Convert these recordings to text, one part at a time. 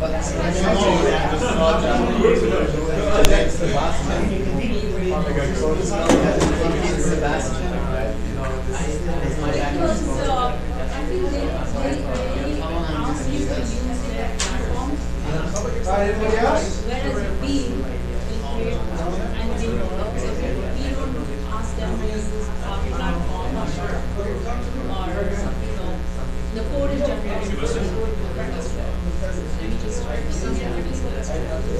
But That's you what know, it's not next to Sebastian. Sebastian, right? You know, this is my Because I feel they really ask you to use their platform, Anybody else? whereas we will create and we develop. So we don't ask them to use our platform or the code is generated for us. And we just try to see whereas using the other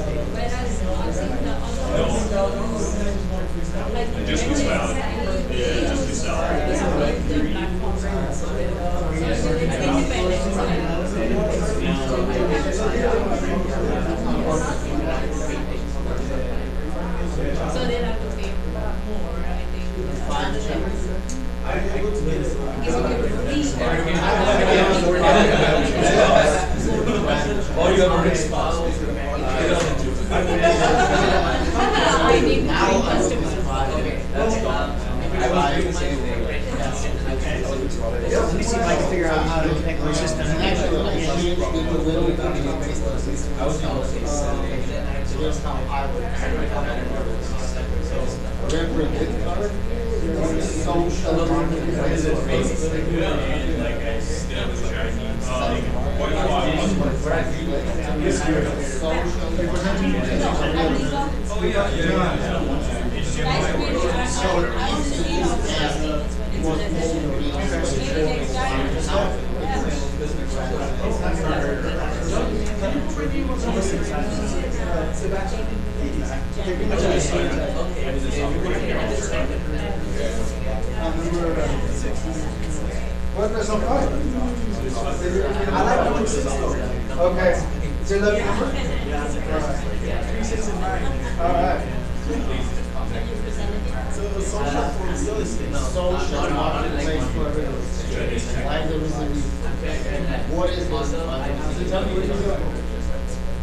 like Just use valid. Yeah, just use valid. we have built their platform. So it's independent. So they'll have to pay more, I think. Or you have a response. I need to Now train I will customers. I was doing the same thing. Let me see if I can figure out how to connect my system. Actually, I changed the little bit of Facebook. I was going to say setting. So here's how I would remember this card. Social marketing. What was so far? I like number 6 though. Okay. Is your lucky number? Yeah. 3, 6, and 9. Alright. So social for real estate. Social marketplace for real estate. Why there is a reason. What is this? Tell me what you do.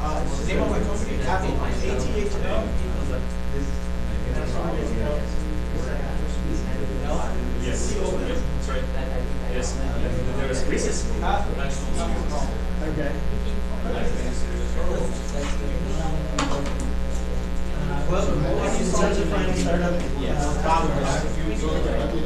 Name of my company, ATH. Yes. That's right. Yes. There was recess. Okay. Well, what is such a fine startup? Founders.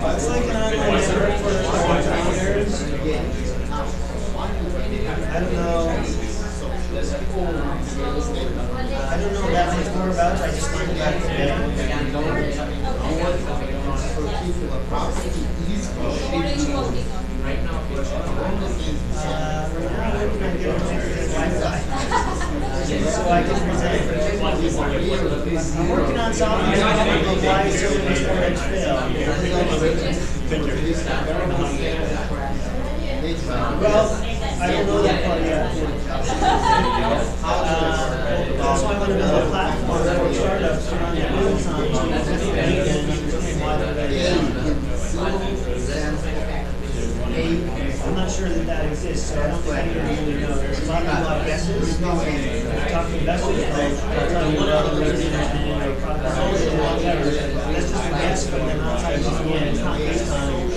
It's like an online search for entrepreneurs. I don't know. I don't know that much more about it. I just learned about it today. What are you working on? Right now, So I can present. I'm working on solving the problem of why so many startups fail. Well, I don't know that part yet. That's why I want to build a platform for startups to run their business on and why they're I'm not sure that exists, so I don't think anyone really knows. There's a lot of people have guesses. Talk to investors, they'll tell you what other reasons and product or whatever. That's just a guess, but then outside of the end, it's not this time.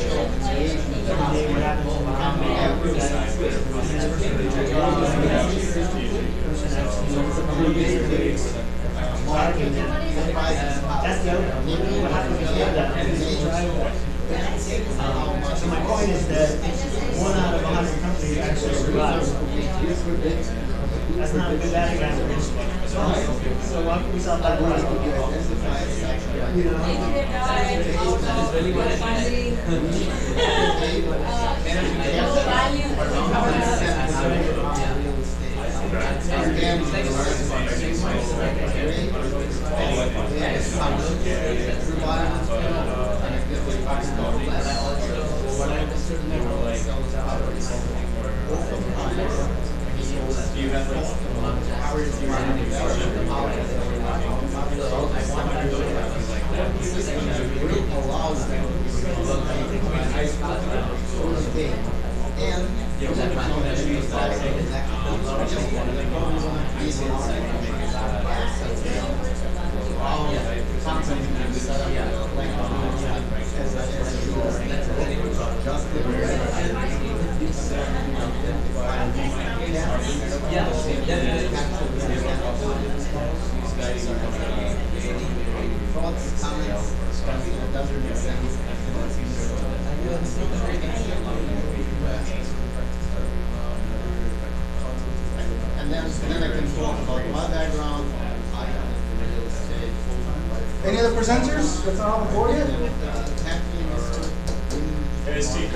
Every day what happens in the company. That's the outcome. What happens before that? So my point is that 1 out of 100 companies actually survive. That's not a good batting average. So why can we solve that problem? You know? system really allows them to day. And and then I can talk about my background. Any other presenters that's not on the board yet? Hey, Steve.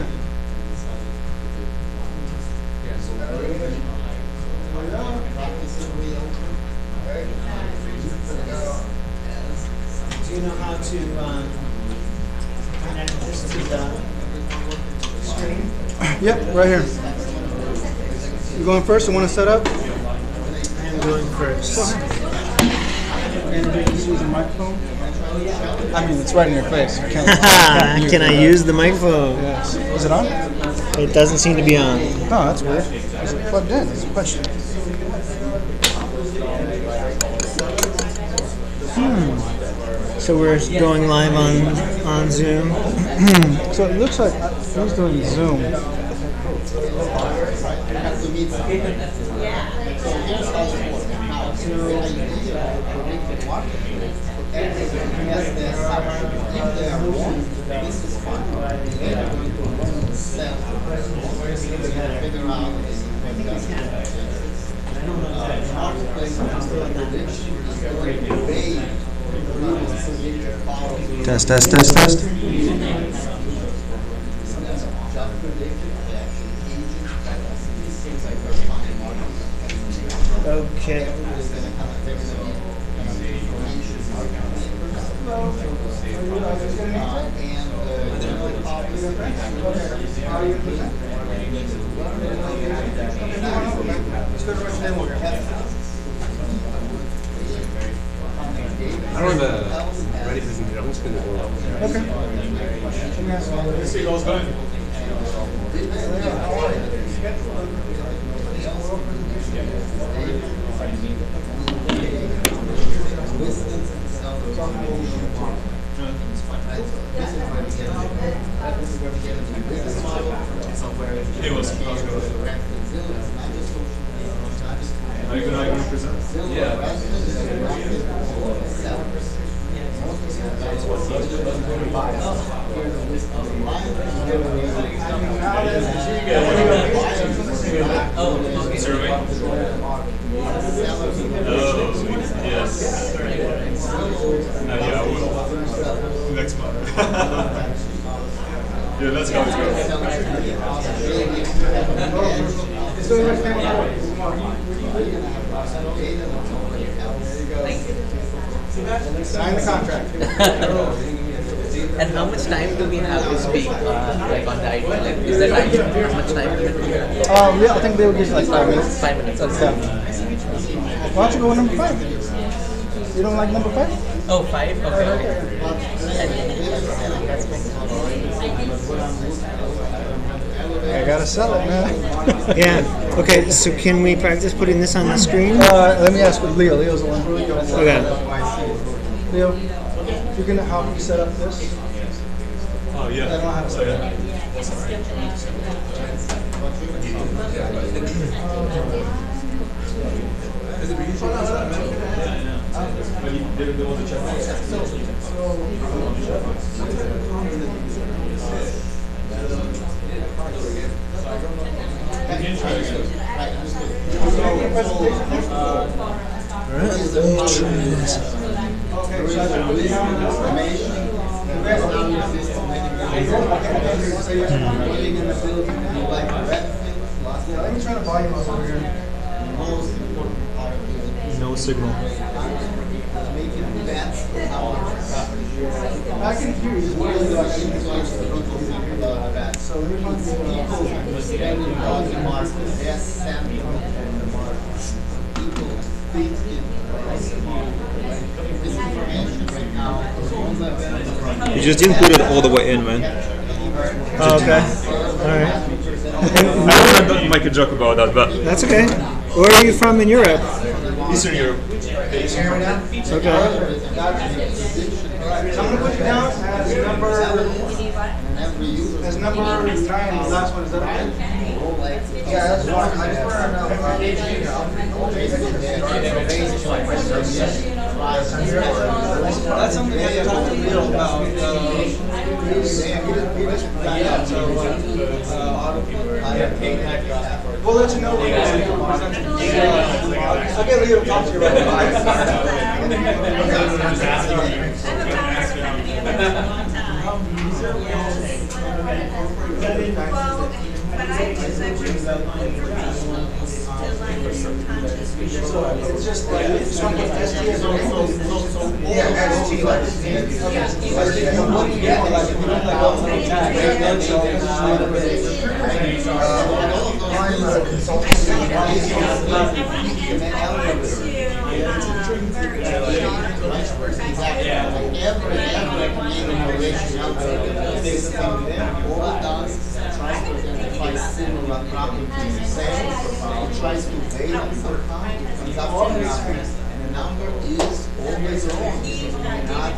Do you know how to connect this to the screen? Yep, right here. You going first? You want to set up? I'm going first. And do you use a microphone? I mean, it's right in your face. You can't, Can I use the microphone? Yes. Is it on? It doesn't seem to be on. Oh, that's weird. Is it plugged in? That's a question. So we're going live on Zoom. So it looks like who's doing Zoom? Test, test, test, test. Okay. I don't have a ready presentation. I'm just going to go. Okay. Let's see how it's going. Hey, how's it going? Are you going to present? Survey? Yes. Yeah, I will. Next month. Yeah, let's go, let's go. Sign the contract. And how much time do we have to speak, like on the idea? Like, is there time? How much time limit? Yeah, I think they will give you like 5 minutes. 5 minutes. Okay. Yeah. Why don't you go with number 5? You don't like number 5? Oh, 5? Okay. I gotta sell it, man. Yeah. Okay. So can we practice putting this on the screen? Let me ask with Leo. Leo's the one. Okay. Leo, you're gonna help me set up this? Oh, yeah. I don't know how to set it up. But you didn't go on the check. Let me try to volume up over here. No signal. I can hear you. So let me This information You just didn't put it all the way in, man. Oh, okay. All right. I don't make a joke about that, but That's okay. Where are you from in Europe? Eastern Europe. Okay. So I'm gonna put you down as number 9. The last one is that okay? Yeah, that's fine. I just want to know. That's something that you talk to Bill about. We'll let you know when I'll get Leo to talk to you about it. It's just like it's one of the ST is yeah, ST like tries to weigh up somehow, comes up to nothing, and the number is always wrong. You cannot count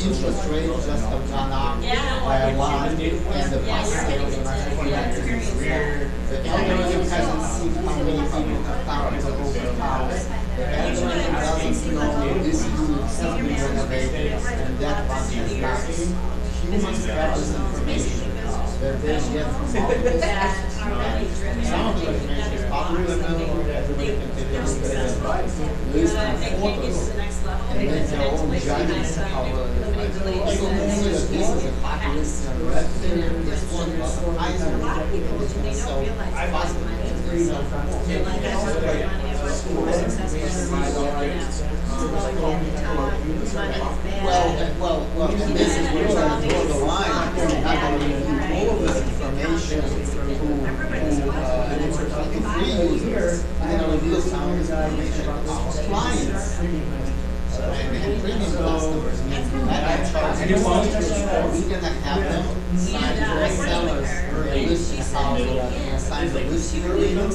interest rate just have gone up by a lot, and the bus sales are actually the algorithm hasn't seen how many people have thousands of open house. The algorithm doesn't know this unit has been renovated and that one has not. Humans have this information that they get from multiple sources. Some of the information is public, everybody can take a look at it, list of photos, and make their own judgments of how well it is. People can see that this is a populist and red thing, and this one is Kaiser, and it's going to sell faster than it's going to sell for Well, and this is where we're going to draw the line. We're not going to give all of this information to free users. We're going to reveal some of this information to our clients and premium customers. We're going to have them sign for sellers their listing house, sign the listing agreement,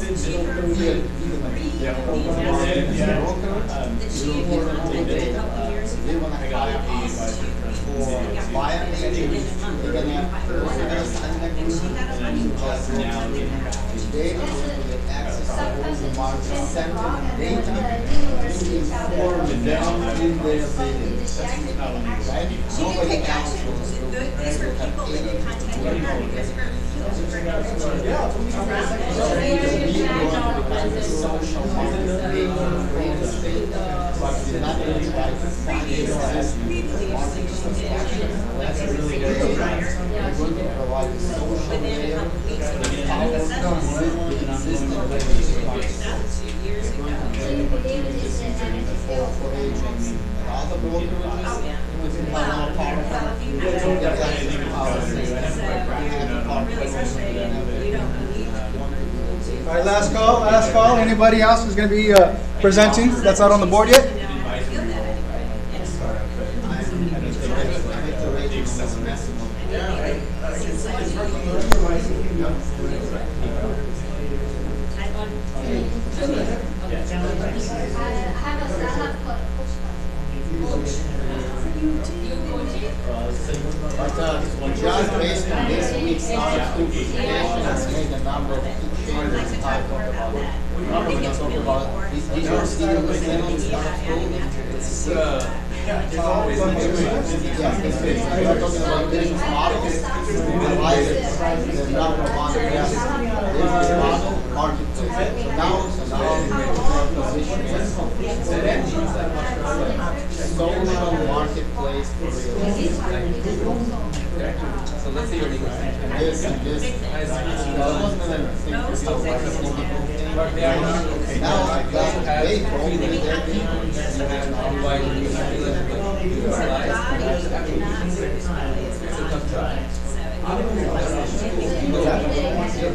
they want to hire us for buyer agents. They're going to sign an agreement. They are going to get access to all the market center data to inform them in their bidding. Right? Nobody else will These were people that you contacted because her social market real estate, but they're not going to try to find the market construction. That's really good. They're going to provide the social layer and the power with the existing regulatory market. They're going to create opportunities for agents and other brokerages with the power of All right, last call. Last call. Anybody else who's going to be presenting that's not on the board yet? Just based on this week's startup presentation, has made a number of key changes. We're going to talk about these are still the same on startup school. We're talking about business models. I like it. The number one business model, marketplace. So now position is social marketplace for real estate. So let's say you're This and this. I wasn't going to think of it like a political thing. Now I got they told me they're being Hey,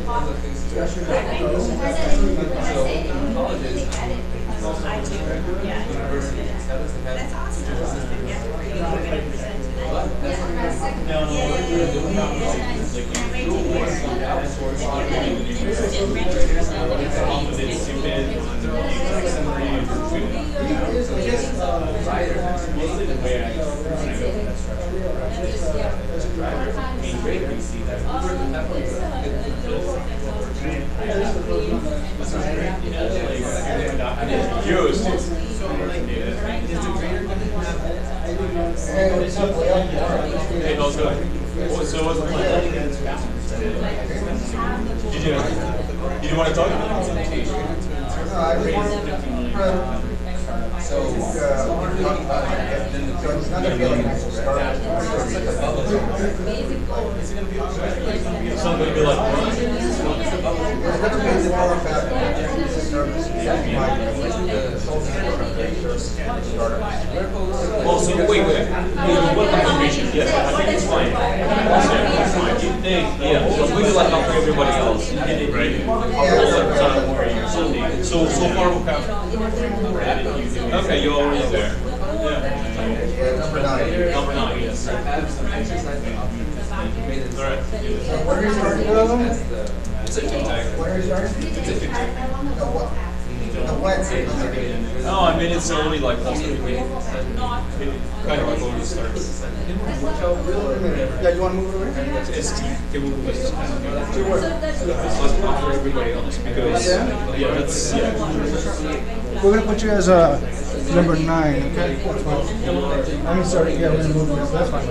how's it going? So what's the plan? Did you want to talk? It's not going to be like oh, so wait. What about information? Yes, I think it's fine. It's fine. Yeah, we do like help everybody else. Right. So far we have. Okay, you're already there. Yeah. Number 9, yes. All right. Where is your It's a TikTok. Where is yours? It's a TikTok. No, No, I mean it's only like kind of like when we start. Yeah, you want to move over here? It's can we move this? Let's offer everybody else because that's We're going to put you as number 9, okay? I mean, sorry, yeah, we're going to move this. That's fine.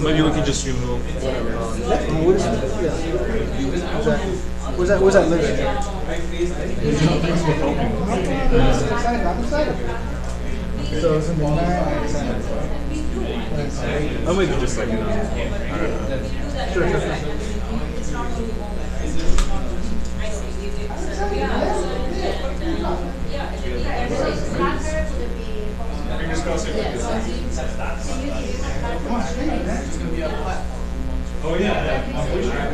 Maybe we can just remove whatever. Where's that list? So it's going to be 9. Or maybe just like, I don't know. Sure. fingers crossed. Oh yeah, I'm pretty sure. Oh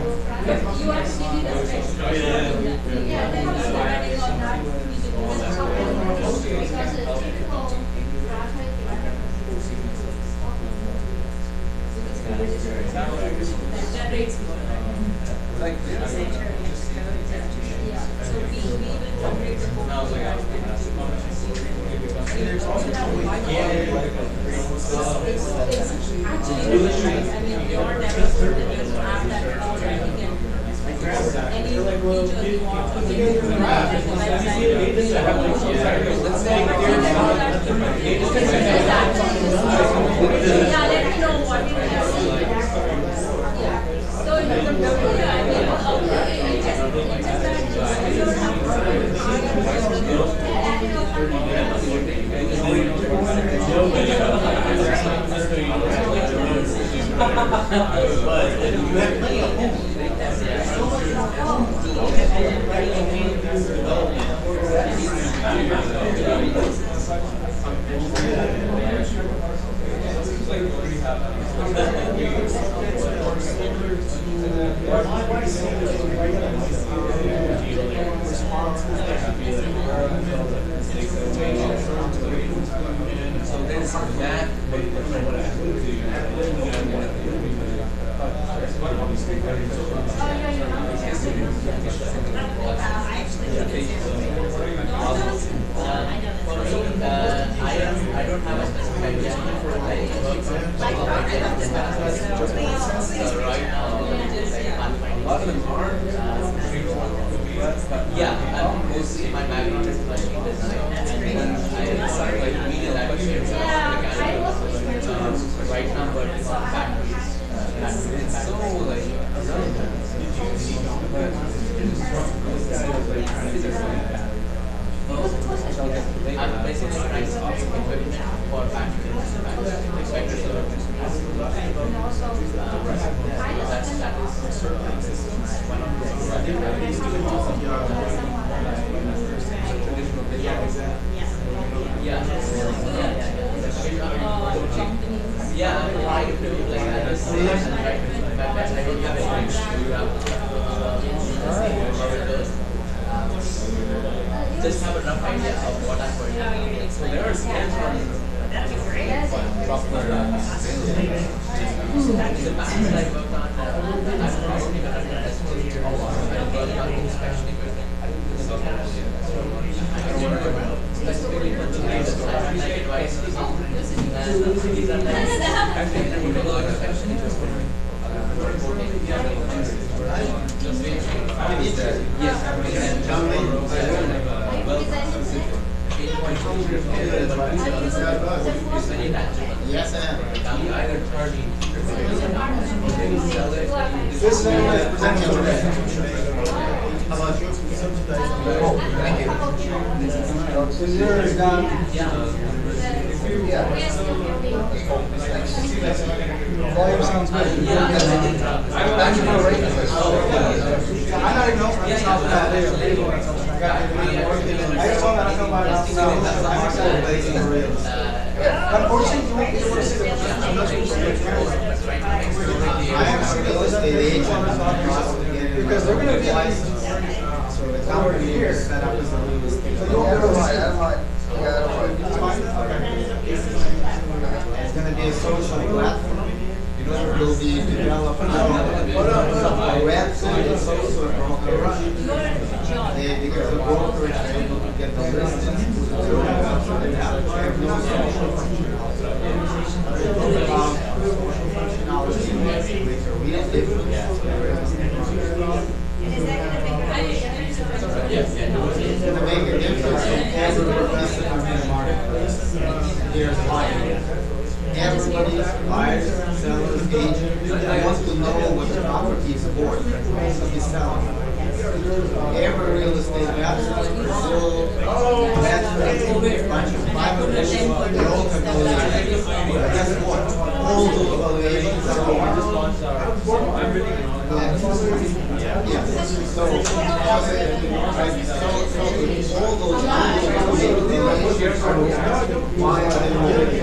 Interest. Yes. Yes, I am. This is anyways presented today. How about you? So zero is done. Volume sounds good. I'm not even open. That's not bad. I just want to know about it. I'm excited. Unfortunately, you won't be able to see the I am still a state agent. because they're going to be licensed. So the company here set up as a real estate. So you'll be able to see it. It's going to be a social platform. Will be developed a website. It's also a brokerage. Because a brokerage is able to get the listings to the website. They have no social functionality makes a real difference. It's going to make a difference in every person in the marketplace. Here's why. Everybody's buyers, sellers, agents wants to know what the property is worth to be selling. Every real estate website, sold, bunch of private they all can go there. But guess what? All those valuations are over. Yes. So all those valuations are why are they moving?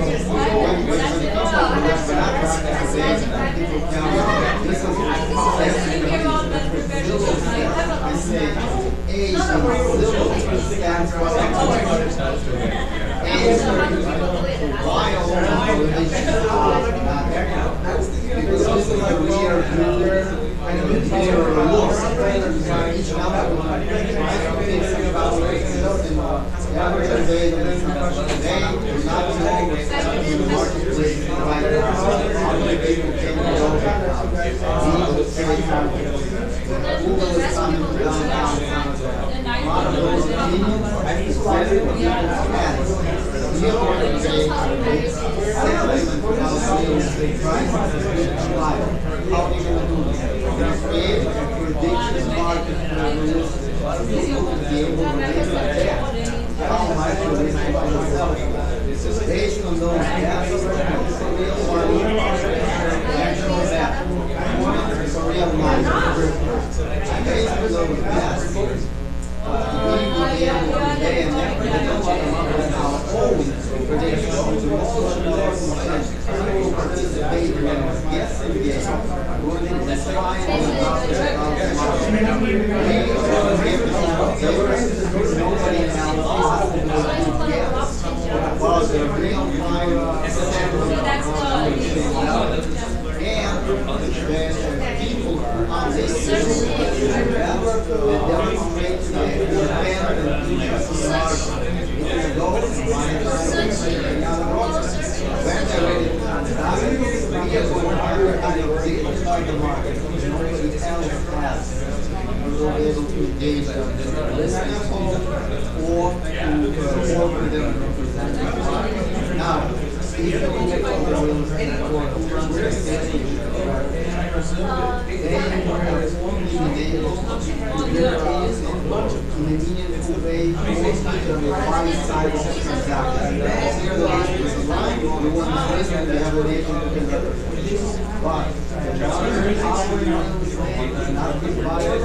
Based on those gaps, it's a real market. It's a real market. Based on those gaps, we will be able to pay and our own predictions to participate in a guessing game. We're going to decide about the nobody else was the real time and the people on this system that demonstrate the independent go and find when they're ready to we are going to kind of dignified the market because nobody else has. We'll be able to engage them in listening or to work with them and represent them. Now, if you look at the real estate or who runs the estate agent, they have only been able to do things in a meaningful way, mostly the refined side of the transaction. Here the agent is aligned, the one who's listening, they have an agent who can represent. But the money not be buyers,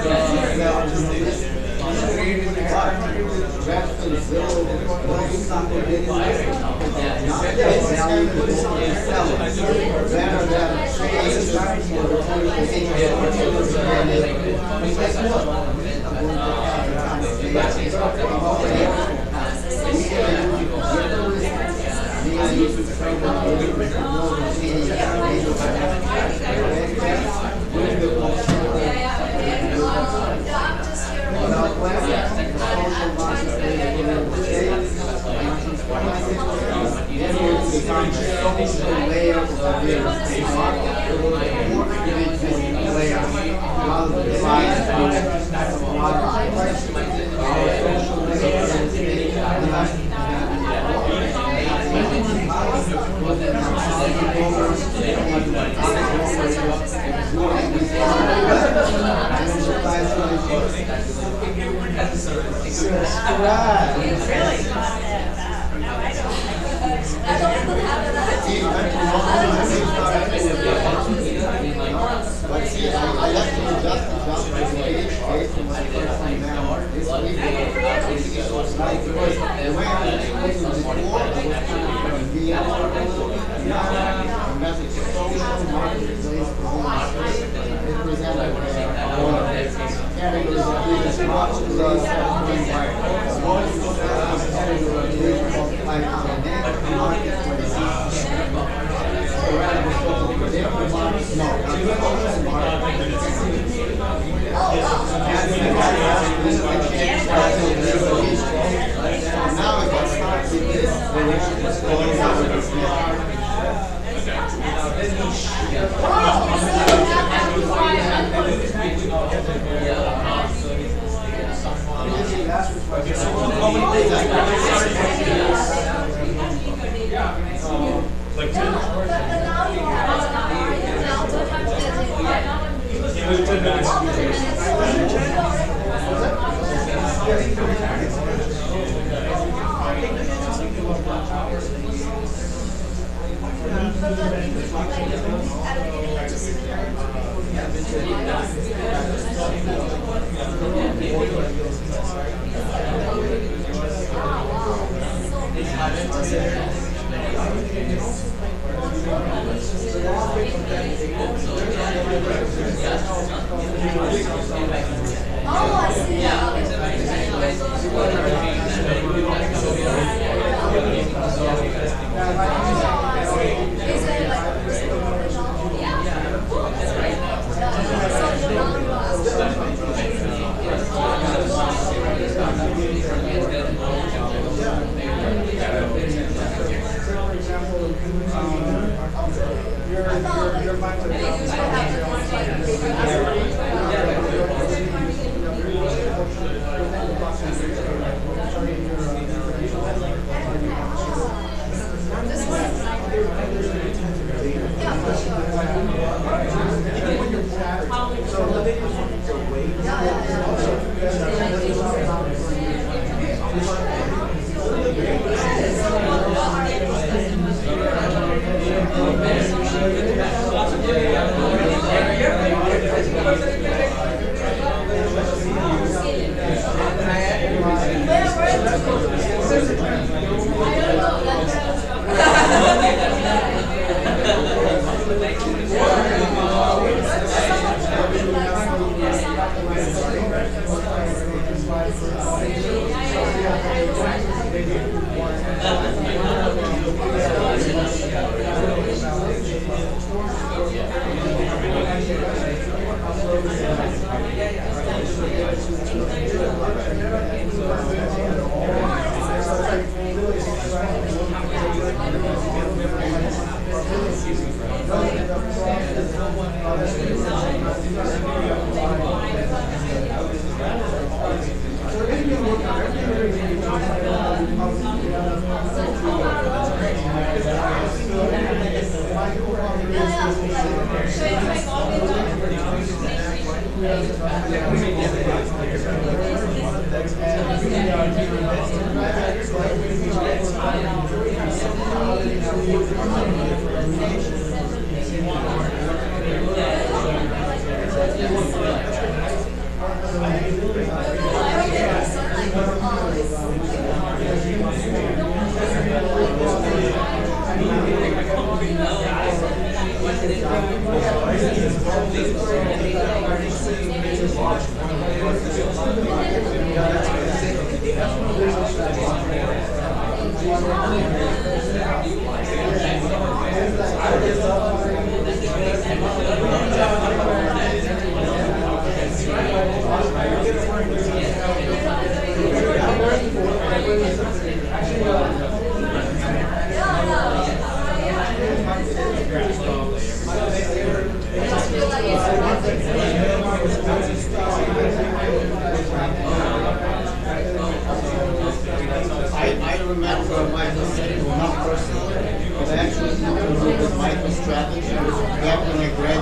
layer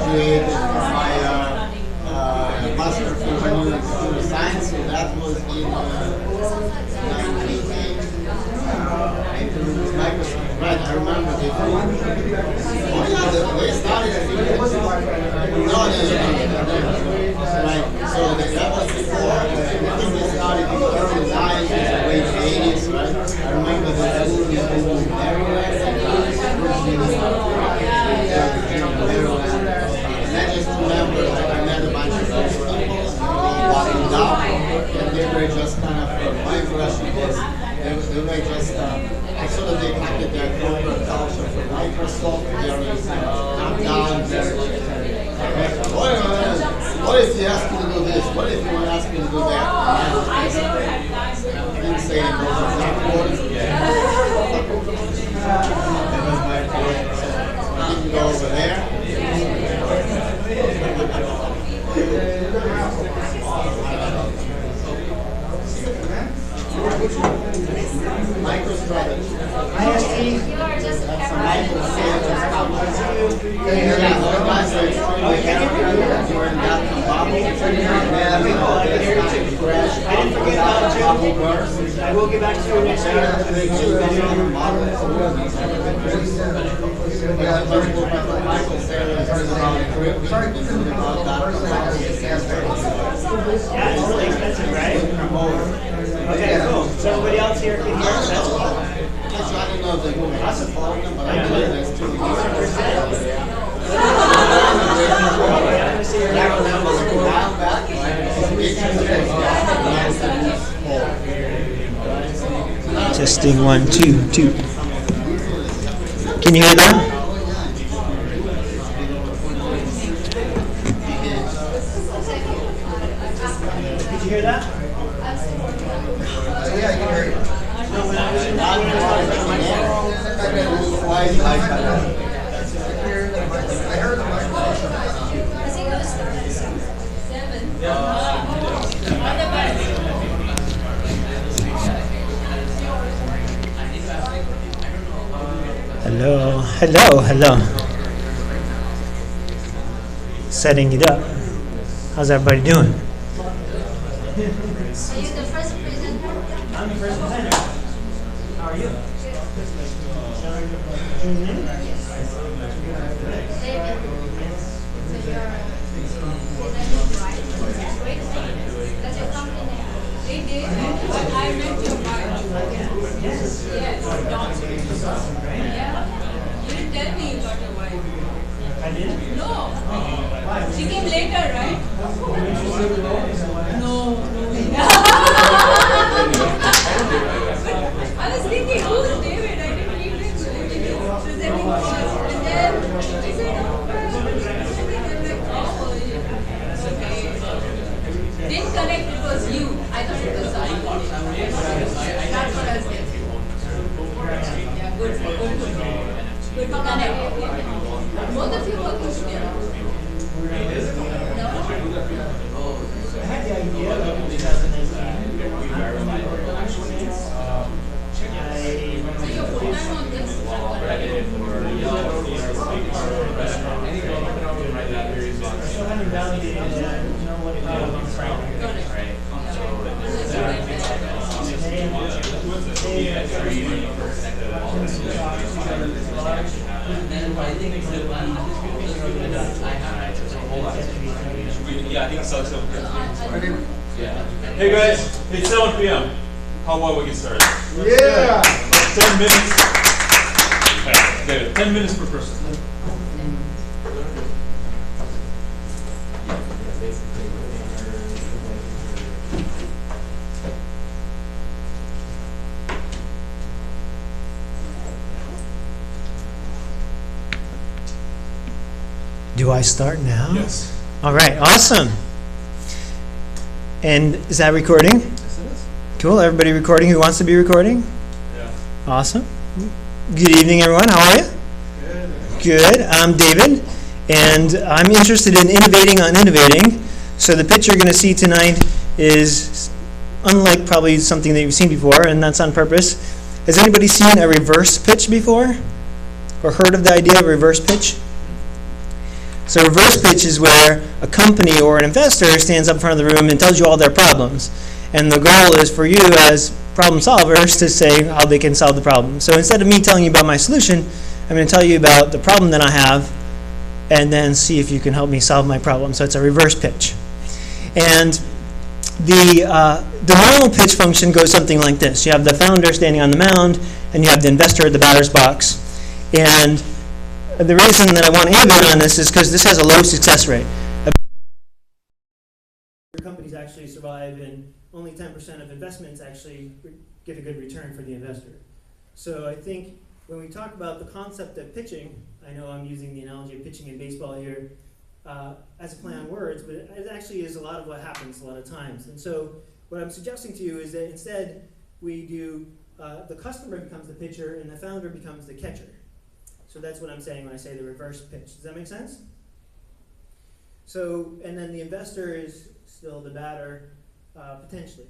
graduated from my master of computer science, so that was in 1980. Microsoft, right? I remember they started a few years ago. No. Right. So that was before. I think they started in the early 90s, late 80s, right? I remember the movie everywhere. And I just remember, like, I met a bunch of those people walking down, and they were just kind of, my impression was, they were just, sort of they packed their corporate culture for Microsoft, they're come down, what if you ask me to do this? What if you want to ask me to do that? I didn't say those exact words. That was my point. So I didn't go over there. MicroStrategy. IST. That's a microsales company. Yeah, those guys are extremely careful during that bubble. I didn't forget about you. I will get back to you next year. Yeah, it's really expensive, right? Okay, cool. So everybody else here can hear us? That's cool. I don't know if they're moving. That's a problem, but I believe there's 2 years. Testing 1, 2, 2. Can you hear that? Did you hear that? Yeah, I can hear you. No, when I was in I heard the microphone. Hello, hello, hello. Setting it up. How's everybody doing? Are you the first presenter? I'm the first presenter. How are you? David. So you're right? Great name. That's your company name. They did. I met your wife. Yes. Yes. Dawn. Yeah. You didn't tell me you got your wife. I did? No. She came later, right? No. I was thinking, who's David? I didn't even presenting was. And then she said, oh, okay. Didn't connect, it was you. I thought it was someone. That's what I was thinking. Yeah, good to connect. Both of you working together. No? I had the idea of 2019. So you're full-time on this? I still haven't validated it. I don't know what problem I'm trying Yeah, I think so. Hey guys, it's 7 p.m. How about we get started? Yeah! 10 minutes. Okay, David, 10 minutes per person. Do I start now? Yes. All right, awesome. And is that recording? Yes, it is. Cool, everybody recording who wants to be recording? Yeah. Awesome. Good evening, everyone. How are you? Good. I'm David, and I'm interested in innovating on innovating. So the pitch you're going to see tonight is unlike probably something that you've seen before, and that's on purpose. Has anybody seen a reverse pitch before? Or heard of the idea of a reverse pitch? So reverse pitch is where a company or an investor stands up in front of the room and tells you all their problems. And the goal is for you as problem solvers to say how they can solve the problem. So instead of me telling you about my solution, I'm going to tell you about the problem that I have and then see if you can help me solve my problem. So it's a reverse pitch. And the normal pitch function goes something like this. You have the founder standing on the mound, and you have the investor at the batter's box. And the reason that I want to innovate on this is because this has a low success rate. Companies actually survive, and only 10% of investments actually get a good return for the investor. So I think when we talk about the concept of pitching, I know I'm using the analogy of pitching in baseball here as a play on words, but it actually is a lot of what happens a lot of times. And so what I'm suggesting to you is that instead we do the customer becomes the pitcher and the founder becomes the catcher. So that's what I'm saying when I say the reverse pitch. Does that make sense? So, and then the investor is still the batter, potentially.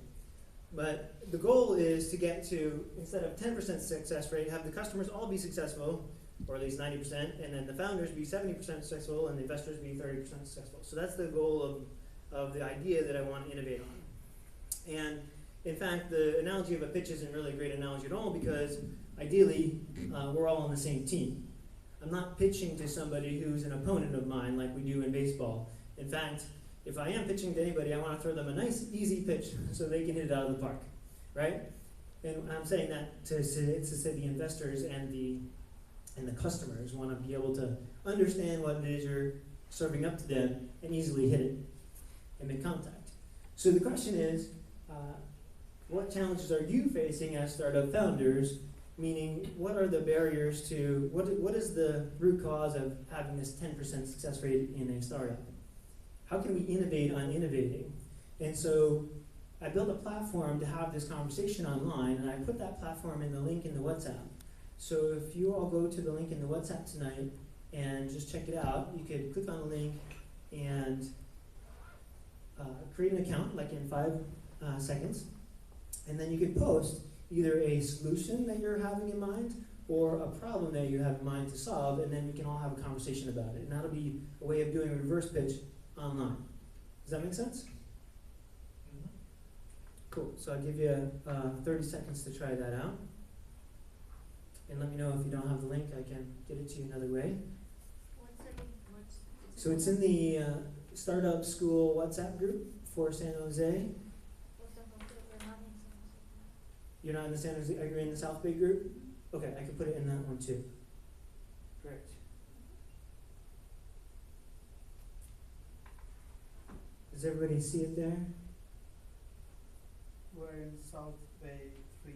But the goal is to get to, instead of 10% success rate, have the customers all be successful, or at least 90%, and then the founders be 70% successful, and the investors be 30% successful. So that's the goal of the idea that I want to innovate on. And in fact, the analogy of a pitch isn't really a great analogy at all, because ideally, we're all on the same team. I'm not pitching to somebody who's an opponent of mine like we do in baseball. In fact, if I am pitching to anybody, I want to throw them a nice, easy pitch so they can hit it out of the park, right? And I'm saying that to say the investors and the customers want to be able to understand what it is you're serving up to them and easily hit it and make contact. So the question is, what challenges are you facing as startup founders? Meaning, what are the barriers to, what is the root cause of having this 10% success rate in a startup? How can we innovate on innovating? And so I built a platform to have this conversation online, and I put that platform in the link in the WhatsApp. So if you all go to the link in the WhatsApp tonight and just check it out, you could click on the link and create an account, like in 5 seconds, and then you can post either a solution that you're having in mind or a problem that you have in mind to solve, and then we can all have a conversation about it. And that'll be a way of doing a reverse pitch online. Does that make sense? Mm-hmm. Cool. So I'll give you 30 seconds to try that out. And let me know if you don't have the link. I can get it to you another way. What's the link? So it's in the Startup School WhatsApp group for San Jose. You're not in the San Jose, are you in the South Bay group? Okay, I can put it in that one too. Great. Does everybody see it there? We're in South Bay 3.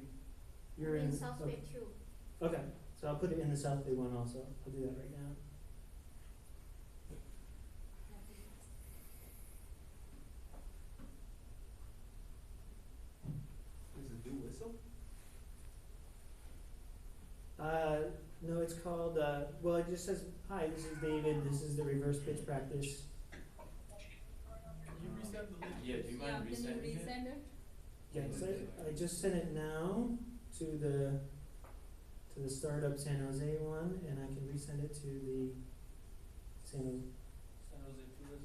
You're in South Bay 2. Okay, so I'll put it in the South Bay one also. I'll do that right now. No, it's called, well, it just says, hi, this is David, this is the reverse pitch practice. Can you resend the link? Yeah, do you mind Can you resending it? resend it? Yeah, so I just sent it now to the Startup San Jose one, and I can resend it to the San Jose. San Jose 2 as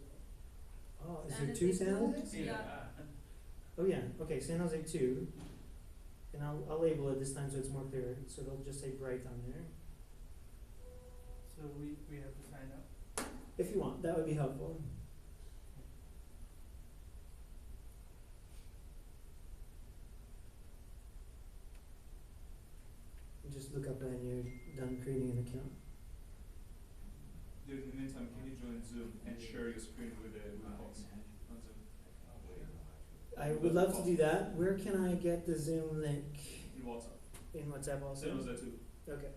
well. Oh, is there 2 San Jose? Yeah. Oh yeah, okay, San Jose 2. And I'll label it this time so it's more clear. So it'll just say bright on there. So we have to sign up. If you want, that would be helpful. And just look up when you're done creating an account. Dude, in the meantime, can you join Zoom and share your screen with the host on Zoom? I would love to do that. Where can I get the Zoom link? In WhatsApp. In WhatsApp also? San Jose 2. Okay.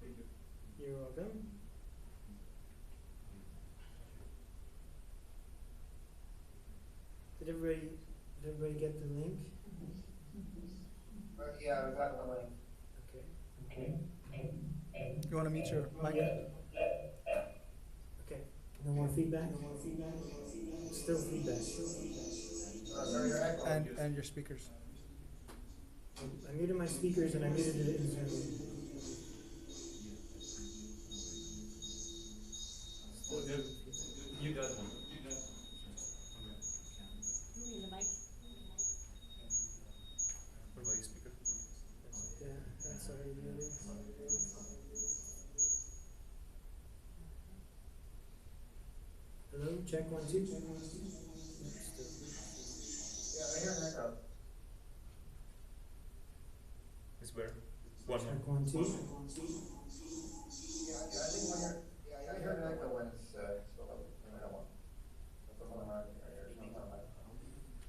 Thank you. You're welcome. Did everybody get the link? Yeah, we got the link. Okay. You want to mute your mic? Okay. No more feedback? Still feedback. Sorry, you're echoing. And your speakers. I muted my speakers and I muted it in Zoom. You got one. You mean the mic? What about your speaker? Yeah, that's already muted. Hello, check 1, 2. It's better. One more. Check 1, 2.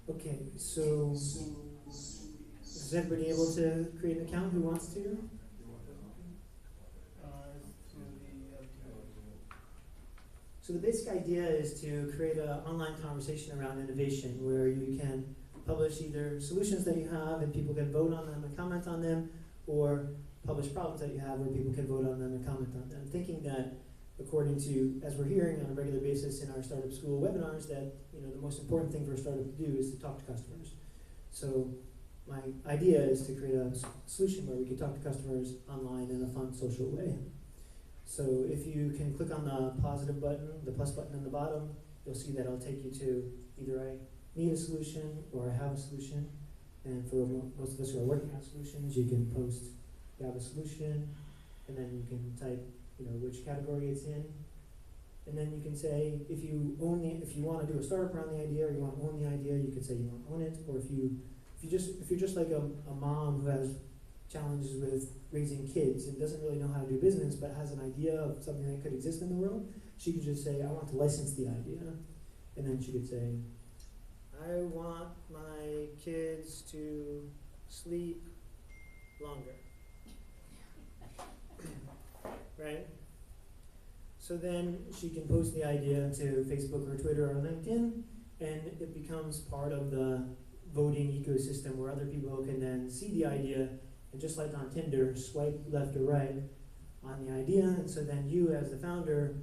Okay, so is everybody able to create an account who wants to? So the basic idea is to create an online conversation around innovation where you can publish either solutions that you have and people can vote on them and comment on them, or publish problems that you have where people can vote on them and comment on them. Thinking that, according to, as we're hearing on a regular basis in our startup school webinars, that the most important thing for a startup to do is to talk to customers. So my idea is to create a solution where we can talk to customers online in a fun, social way. So if you can click on the positive button, the plus button in the bottom, you'll see that it'll take you to either I need a solution or I have a solution. And for most of us who are working on solutions, you can post you have a solution, and then you can type which category it's in. And then you can say if you want to do a startup around the idea or you want to own the idea, you can say you want to own it. Or if you're just like a mom who has challenges with raising kids and doesn't really know how to do business but has an idea of something that could exist in the world, she could just say, I want to license the idea. And then she could say, I want my kids to sleep longer. Right? So then she can post the idea to Facebook or Twitter or LinkedIn, and it becomes part of the voting ecosystem where other people can then see the idea and, just like on Tinder, swipe left or right on the idea. And so then you, as the founder,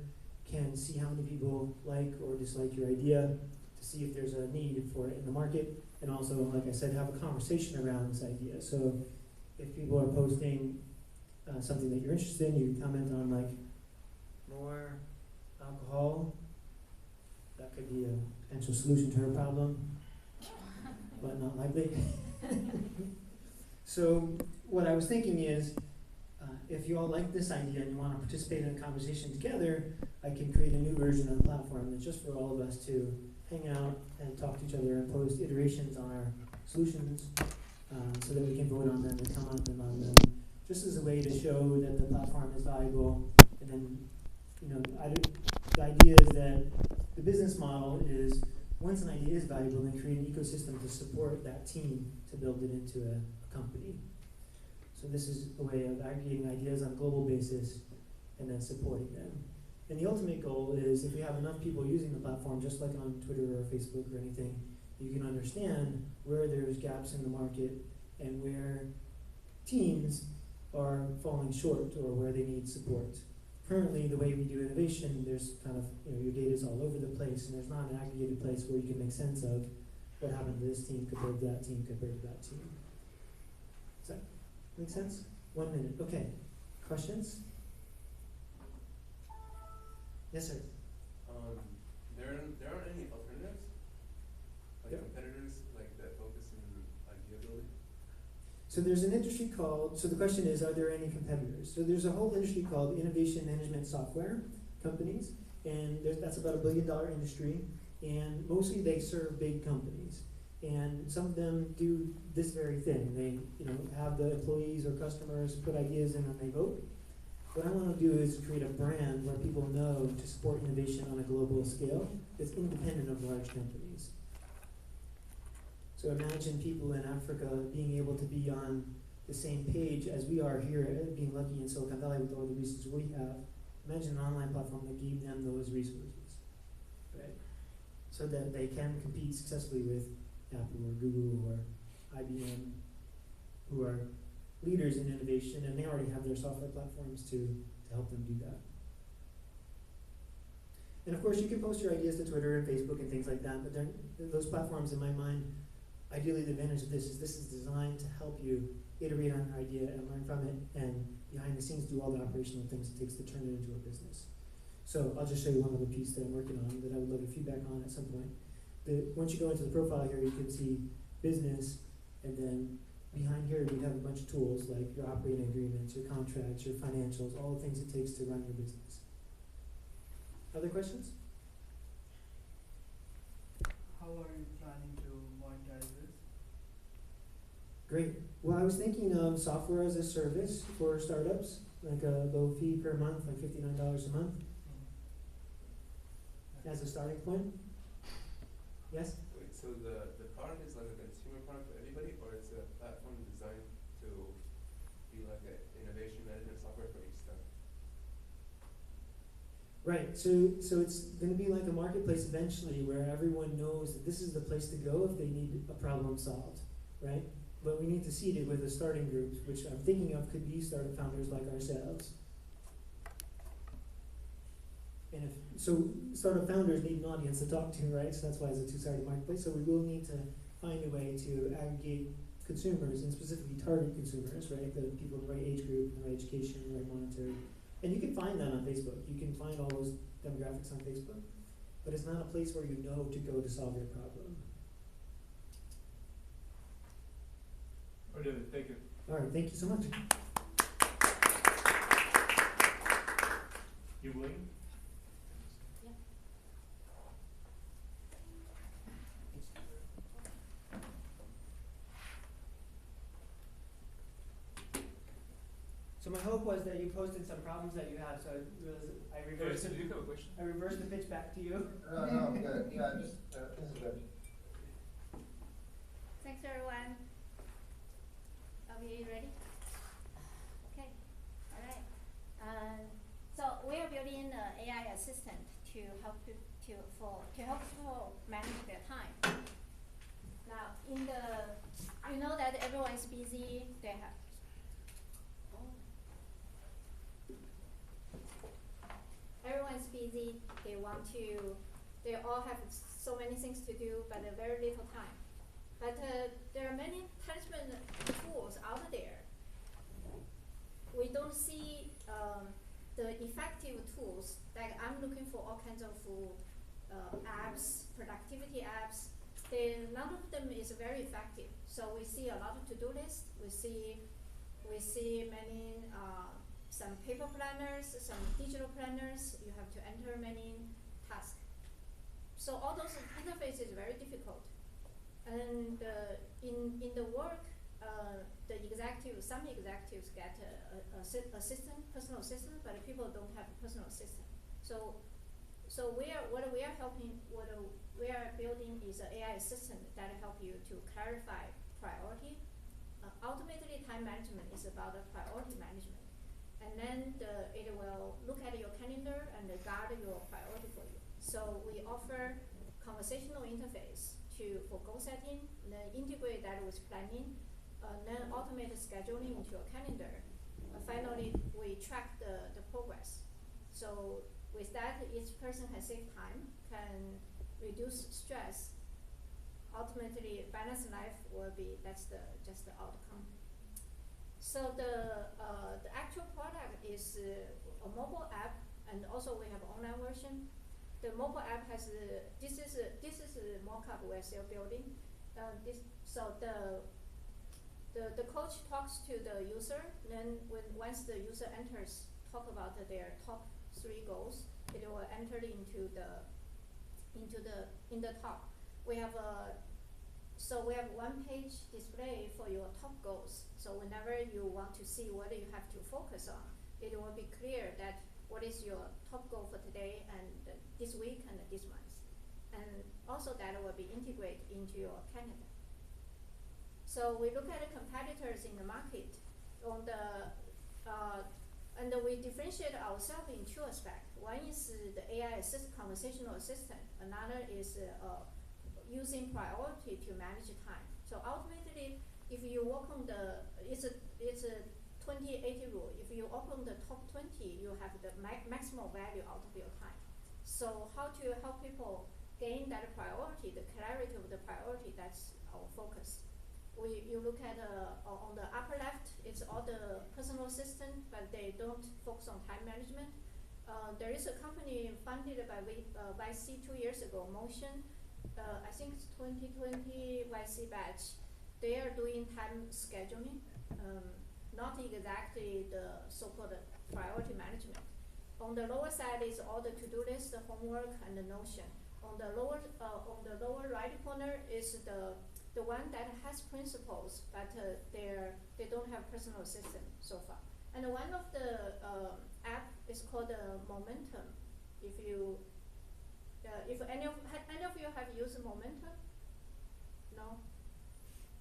can see how many people like or dislike your idea to see if there's a need for it in the market. And also, like I said, have a conversation around this idea. So if people are posting something that you're interested in, you can comment on like more alcohol. That could be a potential solution to her problem, but not likely. So what I was thinking is, if you all like this idea and you want to participate in a conversation together, I can create a new version of the platform that's just for all of us to hang out and talk to each other and post iterations on our solutions so that we can vote on them and comment on them, just as a way to show that the platform is valuable. And then, the idea is that the business model is, once an idea is valuable, then create an ecosystem to support that team to build it into a company. So this is a way of aggregating ideas on a global basis and then supporting them. And the ultimate goal is, if we have enough people using the platform, just like on Twitter or Facebook or anything, you can understand where there's gaps in the market and where teams are falling short or where they need support. Currently, the way we do innovation, there's kind of, your data is all over the place, and there's not an aggregated place where you can make sense of what happened to this team compared to that team compared to that team. Does that make sense? 1 minute. Okay. Questions? Yes, sir. There aren't any alternatives, like competitors, like that focus in idea building. So there's an industry called, so the question is, are there any competitors? So there's a whole industry called innovation management software companies, and that's about $1 billion industry, and mostly they serve big companies. And some of them do this very thing. They have the employees or customers put ideas in and they vote. What I want to do is create a brand where people know to support innovation on a global scale that's independent of large companies. So imagine people in Africa being able to be on the same page as we are here, being lucky in Silicon Valley with all the resources we have. Imagine an online platform that gave them those resources, right? So that they can compete successfully with Apple or Google or IBM, who are leaders in innovation, and they already have their software platforms to help them do that. And of course, you can post your ideas to Twitter and Facebook and things like that, but those platforms, in my mind, ideally the advantage of this is designed to help you iterate on your idea and learn from it, and behind the scenes do all the operational things it takes to turn it into a business. So I'll just show you one little piece that I'm working on that I would love your feedback on at some point. Once you go into the profile here, you can see business, and then behind here you have a bunch of tools like your operating agreements, your contracts, your financials, all the things it takes to run your business. Other questions? How are you planning to monetize this? Great. Well, I was thinking of software as a service for startups, like a low fee per month, like $59 a month, as a starting point. Yes? Wait, so the product is like a consumer product for everybody, or it's a platform designed to be like an innovation management software for each step? Right. So it's going to be like a marketplace eventually where everyone knows that this is the place to go if they need a problem solved, right? But we need to seed it with a starting group, which I'm thinking of could be startup founders like ourselves. And so startup founders need an audience to talk to, right? So that's why it's a two-sided marketplace. So we will need to find a way to aggregate consumers and specifically target consumers, right? The people in the right age group, the right education, the right monetary. And you can find that on Facebook. You can find all those demographics on Facebook. But it's not a place where you know to go to solve your problem. Oh, David, thank you. All right, thank you so much. You willing? So my hope was that you posted some problems that you have, so I reversed Do you have a question? I reversed the pitch back to you. No, I'm good. Yeah, just, this is good. Thanks, everyone. Are we ready? Okay. All right. So we are building an AI assistant to help people manage their time. Now, you know that everyone's busy. Everyone's busy. They all have so many things to do, but very little time. But there are many management tools out there. We don't see the effective tools. Like I'm looking for all kinds of apps, productivity apps. None of them is very effective. So we see a lot of to-do lists. We see many some paper planners, some digital planners. You have to enter many tasks. So all those interfaces is very difficult. And in the work, some executives get personal assistant, but people don't have a personal assistant. So what we are building is an AI assistant that help you to clarify priority. Ultimately, time management is about a priority management. And then it will look at your calendar and guard your priority for you. So we offer conversational interface for goal setting, then integrate that with planning, then automate scheduling into your calendar. Finally, we track the progress. So with that, each person can save time, can reduce stress. Ultimately, balanced life that's just the outcome. So the actual product is a mobile app, and also we have an online version. The mobile app has this is a mock-up we're still building. So the coach talks to the user. Then once the user enters, talk about their top 3 goals, it will enter into the top. We have one page display for your top goals. So whenever you want to see what you have to focus on, it will be clear that what is your top goal for today and this week and this month. And also that will be integrated into your calendar. So we look at the competitors in the market and we differentiate ourselves in 2 aspects. One is the AI conversational assistant. Another is using priority to manage time. So ultimately, if you work on it's a 20-80 rule. If you work on the top 20, you have the maximal value out of your time. So how to help people gain that priority, the clarity of the priority, that's our focus. You look at on the upper left, it's all the personal assistant, but they don't focus on time management. There is a company funded by YC 2 years ago, Motion. I think it's 2020 YC batch. They are doing time scheduling, not exactly the so-called priority management. On the lower side is all the to-do list, the homework, and the Notion. On the lower right corner is the one that has principles, but they don't have personal assistant so far. And one of the app is called Momentum. If any of you have used Momentum, no,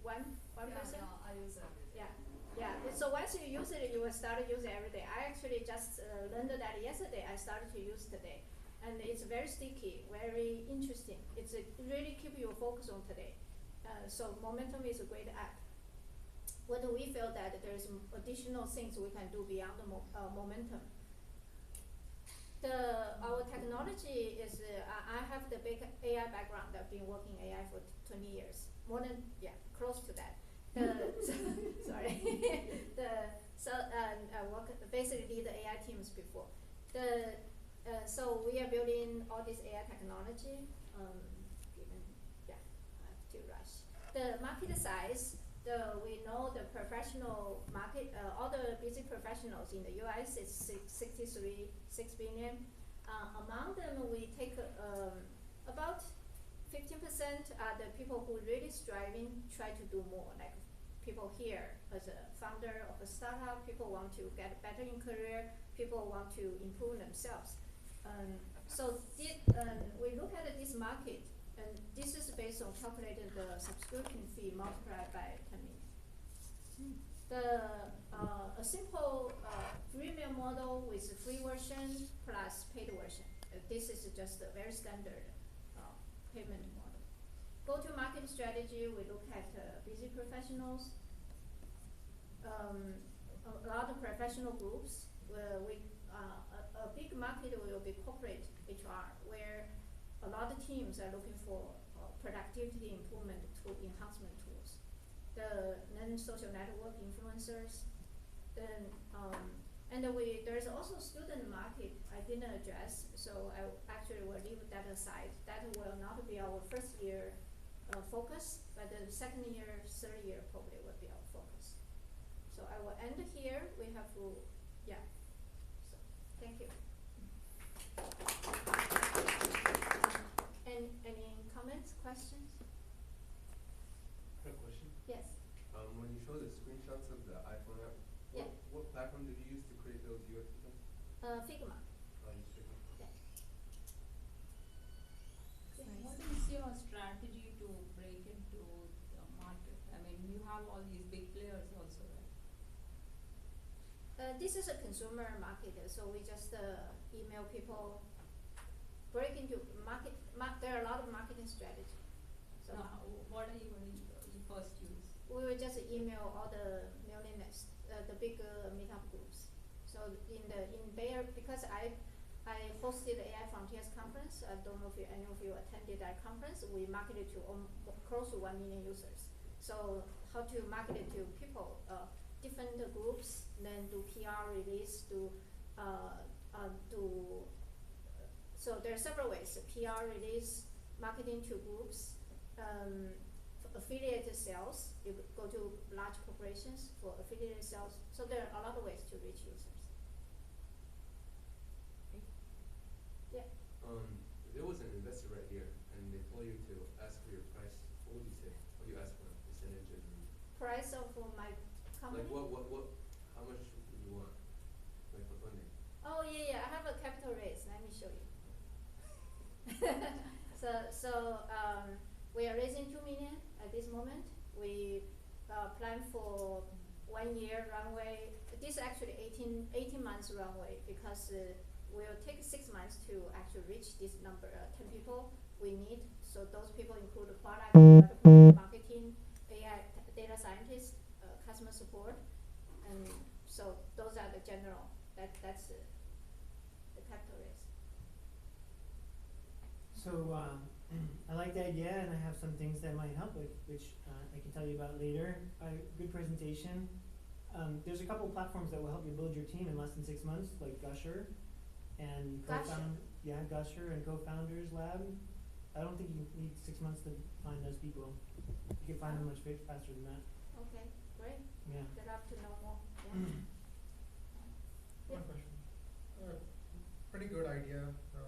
one person. No, I use it. Yeah. So once you use it, you will start using it every day. I actually just learned that yesterday. I started to use today, and it's very sticky, very interesting. It's really keep you focused on today. So Momentum is a great app. What we feel that there's additional things we can do beyond the Momentum. Our technology is, I have the big AI background. I've been working AI for 20 years, close to that. Sorry. I basically lead the AI teams before. So we are building all this AI technology. I have to rush. The market size. We know the professional market, all the busy professionals in the US is 6 billion. Among them, we take about 15% are the people who really striving, try to do more. Like people here as a founder of a startup, people want to get better in career, people want to improve themselves. So we look at this market. And this is based on calculated the subscription fee multiplied by 10 minutes. A simple freemium model with free version plus paid version. This is just a very standard payment model. Go-to-market strategy, we look at busy professionals, a lot of professional groups. A big market will be corporate HR, where a lot of teams are looking for productivity improvement enhancement tools. Then social network influencers. Then there's also student market I didn't address, so I actually will leave that aside. That will not be our first year focus, but the second year, third year probably will be our focus. So I will end here. We have to, So thank you. Any comments, questions? I have a question. Yes. When you show the screenshots of the iPhone app, what platform did you use to create those UX designs? Figma. You used Figma. What is your strategy to break into the market? I mean, you have all these big players also, right? This is a consumer market, so we just email people. Break into market. There are a lot of marketing strategy. So what are you going to first use? We will just email all the mailing list, the big meetup groups. So in Bayer, because I hosted the AI Frontiers conference. I don't know if any of you attended that conference. We marketed to close to 1 million users. So how to market it to people, different groups, then do PR release, so there are several ways: PR release, marketing to groups, affiliate sales. You go to large corporations for affiliate sales. So there are a lot of ways to reach users. Yeah. If there was an investor right here and they told you to ask for your price, what would you say? What do you ask for? Percentage and Price of my company? like what? How much would you want? Like for funding? Oh yeah. I have a capital raise. Let me show you. So we are raising 2 million at this moment. We plan for 1 year runway. This is actually 18 months runway because we'll take 6 months to actually reach this number, 10 people we need. So those people include product development, marketing, AI, data scientists, customer support, and so those are the general. That's the capital raise. So I like the idea, and I have some things that might help with, which I can tell you about later. Good presentation. There's a couple platforms that will help you build your team in less than 6 months, like Gusher and Gusher and Co-Founders Lab. I don't think you need 6 months to find those people. You can find them much faster than that. Okay, great. Yeah. I'd love to know more. Yeah. One question. Pretty good idea. So,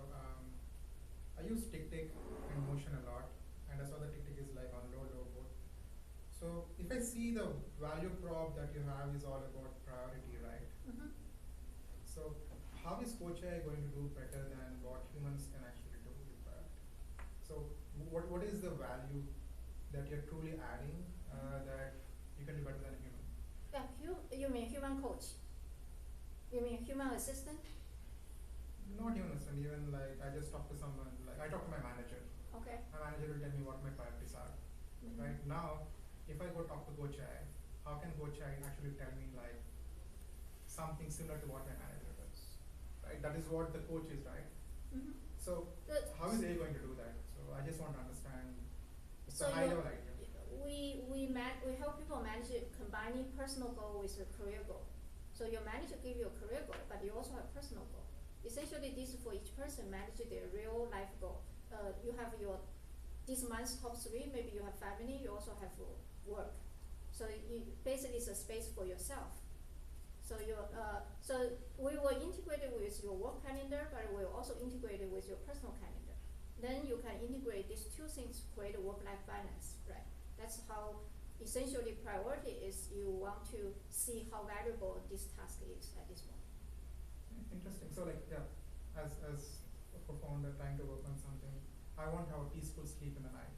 I use TickTick and Motion a lot, and I saw that TickTick is like on low both. So if I see the value prop that you have is all about priority, right? Mm-hmm. So how is Coach AI going to do better than what humans can actually do with that? So what is the value that you're truly adding that you can do better than a human? Yeah, you mean human coach? You mean human assistant? Not even assistant, even like I just talk to someone, like I talk to my manager. Okay. My manager will tell me what my priorities are. Mm-hmm. Right now, if I go talk to Coach AI, how can Coach AI actually tell me like something similar to what my manager does? Right? That is what the coach is, right? Mm-hmm. So how is AI going to do that? So I just want to understand. It's So a high level idea. We help people manage combining personal goal with a career goal. So your manager give you a career goal, but you also have personal goal. Essentially, this for each person manage their real life goal. You have your this month's top 3. Maybe you have family. You also have work. So you basically it's a space for yourself. So we will integrate it with your work calendar, but we will also integrate it with your personal calendar. Then you can integrate these two things to create a work-life balance, right? That's how essentially priority is. You want to see how valuable this task is at this moment. Interesting. So like as a co-founder trying to work on something, I want to have a peaceful sleep in the night.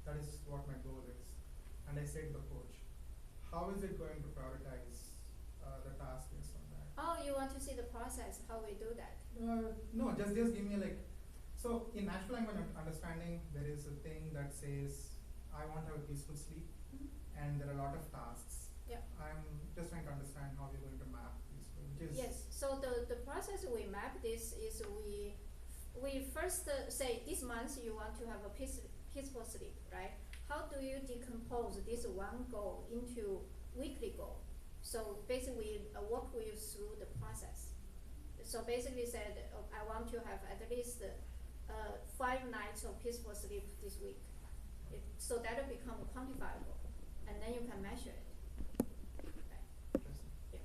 That is what my goal is. And I say to the coach, how is it going to prioritize the task based on that? Oh, you want to see the process, how we do that? No, just give me like, so in natural language understanding, there is a thing that says, I want to have a peaceful sleep, Mm-hmm. and there are a lot of tasks. Yeah. I'm just trying to understand how we're going to map these, which is Yes. So the process we map this is we first say this month you want to have a peaceful sleep, right? How do you decompose this one goal into weekly goal? So basically, walk you through the process. So basically, said I want to have at least 5 nights of peaceful sleep this week. So that will become quantifiable, and then you can measure it. Yeah.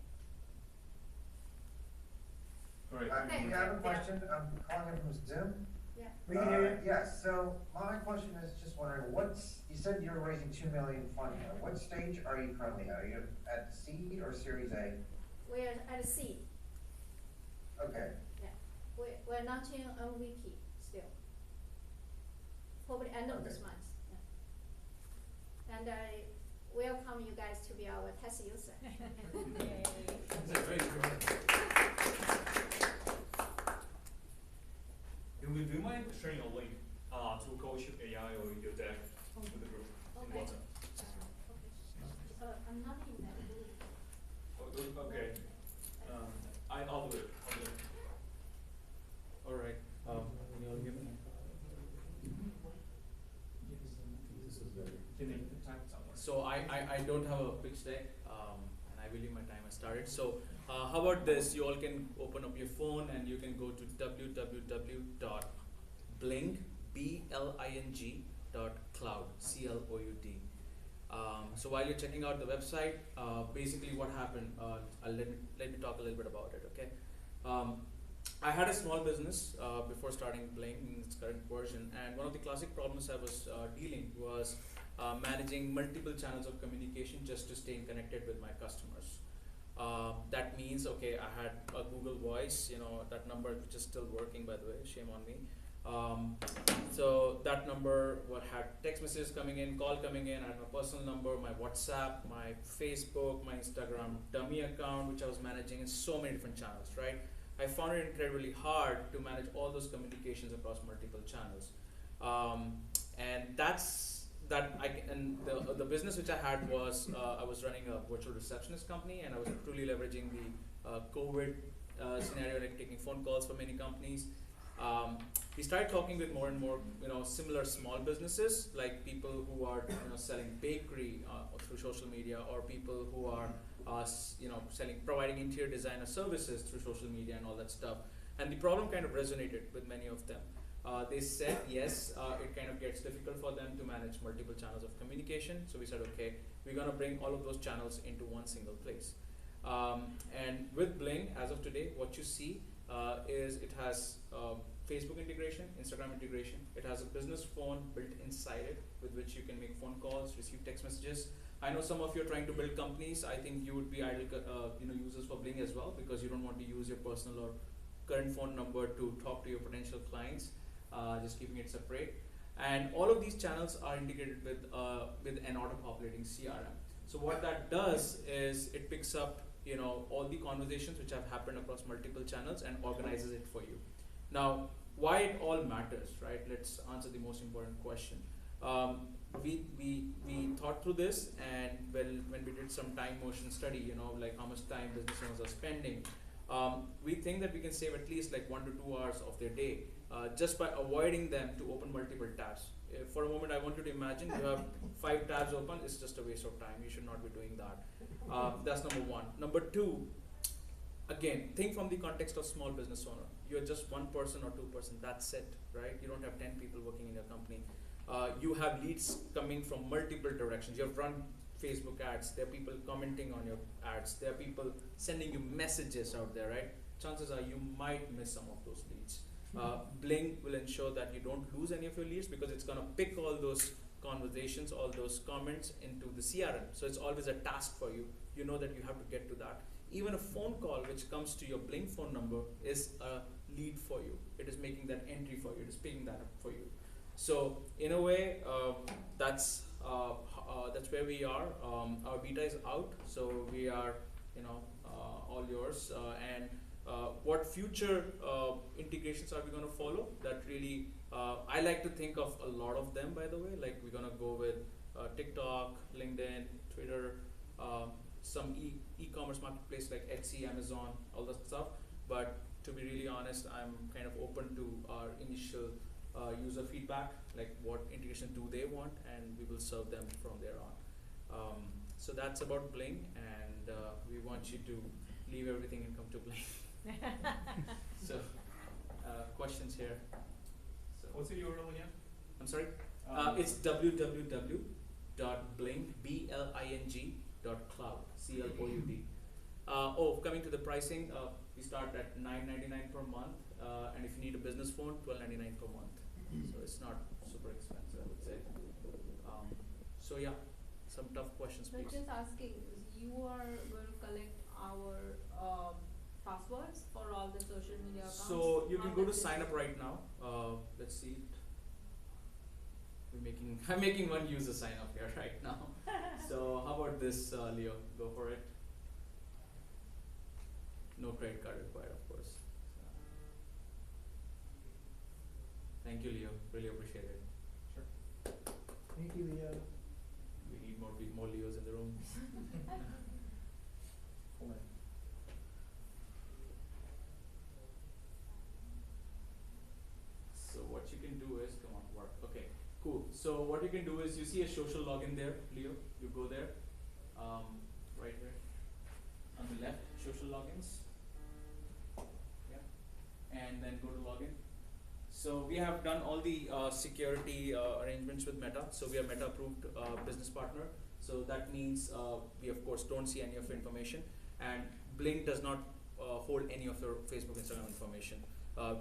All right. Okay. I have a question. I'm calling in from Zoom. Yeah. We can hear you. Yes, so my question is just wondering, you said you're raising $2 million funding. What stage are you currently at? Are you at seed or Series A? We're at C. Okay. Yeah. We're launching MVP still. Probably end of this month. Yeah. And I welcome you guys to be our test user. Do you mind sharing a link to Coach AI or your deck with the group in Okay. WhatsApp? I'm not in that group. Okay. I'll do it. All right. Can you all hear me? So I don't have a pitch deck, and I believe my time has started. So how about this? You all can open up your phone and you can go to www.bling.cloud. So while you're checking out the website, basically what happened, let me talk a little bit about it, okay? I had a small business before starting Bling in its current version, and one of the classic problems I was dealing was managing multiple channels of communication just to stay connected with my customers. That means, okay, I had a Google Voice, that number which is still working, by the way, shame on me. So that number had text messages coming in, call coming in. I had my personal number, my WhatsApp, my Facebook, my Instagram dummy account, which I was managing in so many different channels, right? I found it incredibly hard to manage all those communications across multiple channels. And the business which I had was I was running a virtual receptionist company, and I was truly leveraging the COVID scenario, like taking phone calls from many companies. We started talking with more and more, similar small businesses, like people who are, selling bakery through social media, or people who are, providing interior designer services through social media and all that stuff. And the problem kind of resonated with many of them. They said yes, it kind of gets difficult for them to manage multiple channels of communication. So we said, okay, we're going to bring all of those channels into one single place. And with Bling, as of today, what you see is it has Facebook integration, Instagram integration. It has a business phone built inside it, with which you can make phone calls, receive text messages. I know some of you are trying to build companies. I think you would be ideal, users for Bling as well, because you don't want to use your personal or current phone number to talk to your potential clients. Just keeping it separate. And all of these channels are integrated with an auto-populating CRM. So what that does is it picks up, all the conversations which have happened across multiple channels and organizes it for you. Now, why it all matters, right? Let's answer the most important question. We thought through this, and when we did some time motion study, like how much time business owners are spending, we think that we can save at least like 1 to 2 hours of their day just by avoiding them to open multiple tabs. For a moment, I want you to imagine you have 5 tabs open. It's just a waste of time. You should not be doing that. That's number one. Number two, again, think from the context of small business owner. You're just 1 person or 2 person. That's it, right? You don't have 10 people working in your company. You have leads coming from multiple directions. You have run Facebook ads. There are people commenting on your ads. There are people sending you messages out there, right? Chances are you might miss some of those leads. Bling will ensure that you don't lose any of your leads, because it's going to pick all those conversations, all those comments into the CRM. So it's always a task for you. You know that you have to get to that. Even a phone call which comes to your Bling phone number is a lead for you. It is making that entry for you. It is picking that up for you. So in a way, that's where we are. Our beta is out, so we are, all yours. And what future integrations are we going to follow? That really, I like to think of a lot of them, by the way. Like, we're going to go with TikTok, LinkedIn, Twitter, some e-commerce marketplace like Etsy, Amazon, all that stuff. But to be really honest, I'm kind of open to our initial user feedback, like what integration do they want, and we will serve them from there on. So that's about Bling, and we want you to leave everything and come to Bling. So, questions here. So, what's the URL again? I'm sorry? It's www.bling.cloud, CLOUD. Coming to the pricing, we start at $9.99 per month, and if you need a business phone, $12.99 per month. So it's not super expensive, I would say. So yeah, some tough questions, But please. just asking, you are going to collect our passwords for all the social media accounts? So you can How go to does it sign up work? right now. Let's see it. I'm making one user sign up here right now. So how about this, Leo? Go for it. No credit card required, of course. Thank you, Leo. Really appreciate it. Sure. Thank you, Leo. We need more Leos in the room. So what you can do is, come on, work. Okay, cool. So what you can do is, you see a social login there, Leo. You go there, right here, on the left, social logins. Yeah, and then go to login. So we have done all the security arrangements with Meta. So we are Meta approved business partner. So that means we of course don't see any of your information, and Bling does not hold any of your Facebook, Instagram information.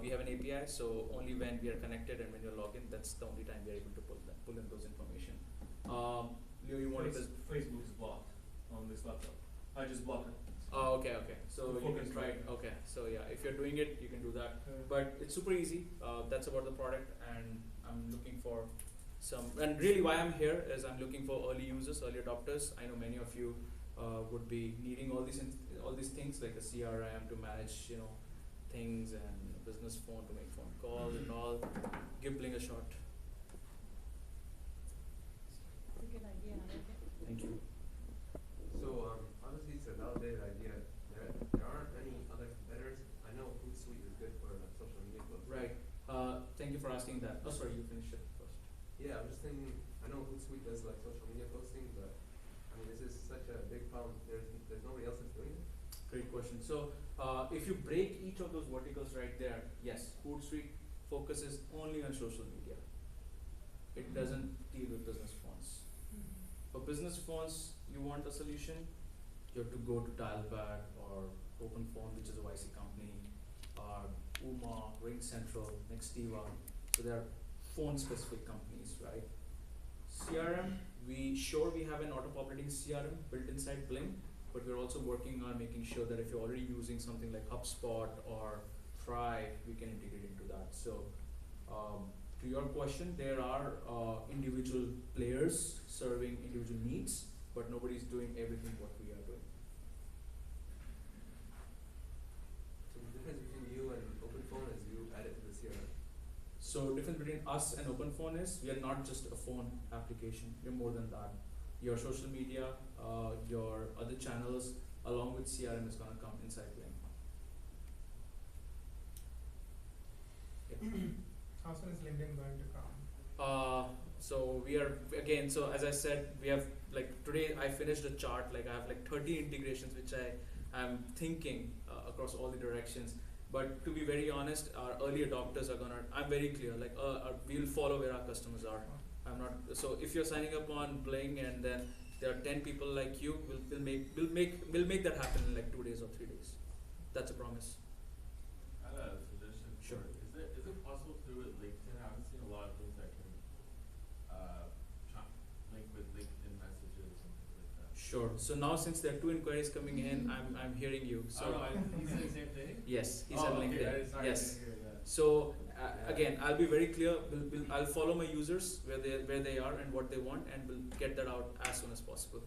We have an API, so only when we are connected and when you're logged in, that's the only time we are able to pull in those information. Leo, you want to? Facebook is blocked on this laptop. I just blocked it. Oh, okay. So you can try it. Okay, so yeah, if you're doing it, you can do that. But it's super easy. That's about the product, and I'm looking for some. And really, why I'm here is I'm looking for early users, early adopters. I know many of you would be needing all these things, like a CRM to manage, things, and a business phone to make phone calls and all. Give Bling a shot. It's a good idea. I like it. Thank you. So, honestly, it's a validated idea. There aren't any other competitors. I know Hootsuite is good for social media, but Right. thank you for asking that. Oh, sorry, you finished it first. Yeah, I'm just thinking, I know Hootsuite does like social media posting, but I mean, this is such a big problem. There's nobody else that's doing it. Great question. So, if you break each of those verticals right there, yes, Hootsuite focuses only on social media. It doesn't deal with business phones. For business phones, you want a solution, you have to go to Dialpad or OpenPhone, which is a YC company, or Uma, RingCentral, Nextiva. So they are phone-specific companies, right? CRM, we have an auto-populating CRM built inside Bling, but we're also working on making sure that if you're already using something like HubSpot or Thrive, we can integrate into that. So, to your question, there are individual players serving individual needs, but nobody's doing everything what we are doing. So the difference between you and OpenPhone is you add it to the CRM. So difference between us and OpenPhone is we are not just a phone application. We're more than that. Your social media, your other channels, along with CRM is going to come inside Bling. How soon is LinkedIn going to come? So we are, again, so as I said, we have, like today I finished a chart, like I have like 30 integrations which I am thinking across all the directions. But to be very honest, our early adopters are gonna, I'm very clear, like we'll follow where our customers are. I'm not, so if you're signing up on Bling and then there are 10 people like you, we'll make that happen in like 2 days or 3 days. That's a promise. I have a suggestion. Sure. Is it possible to do it LinkedIn? I haven't seen a lot of things that can link with LinkedIn messages and things like that. Sure. So now since there are 2 inquiries coming in, I'm hearing you. So He said the same thing? yes, he said LinkedIn. Okay, yes. So again, I'll be very clear. I'll follow my users where they are and what they want, and we'll get that out as soon as possible.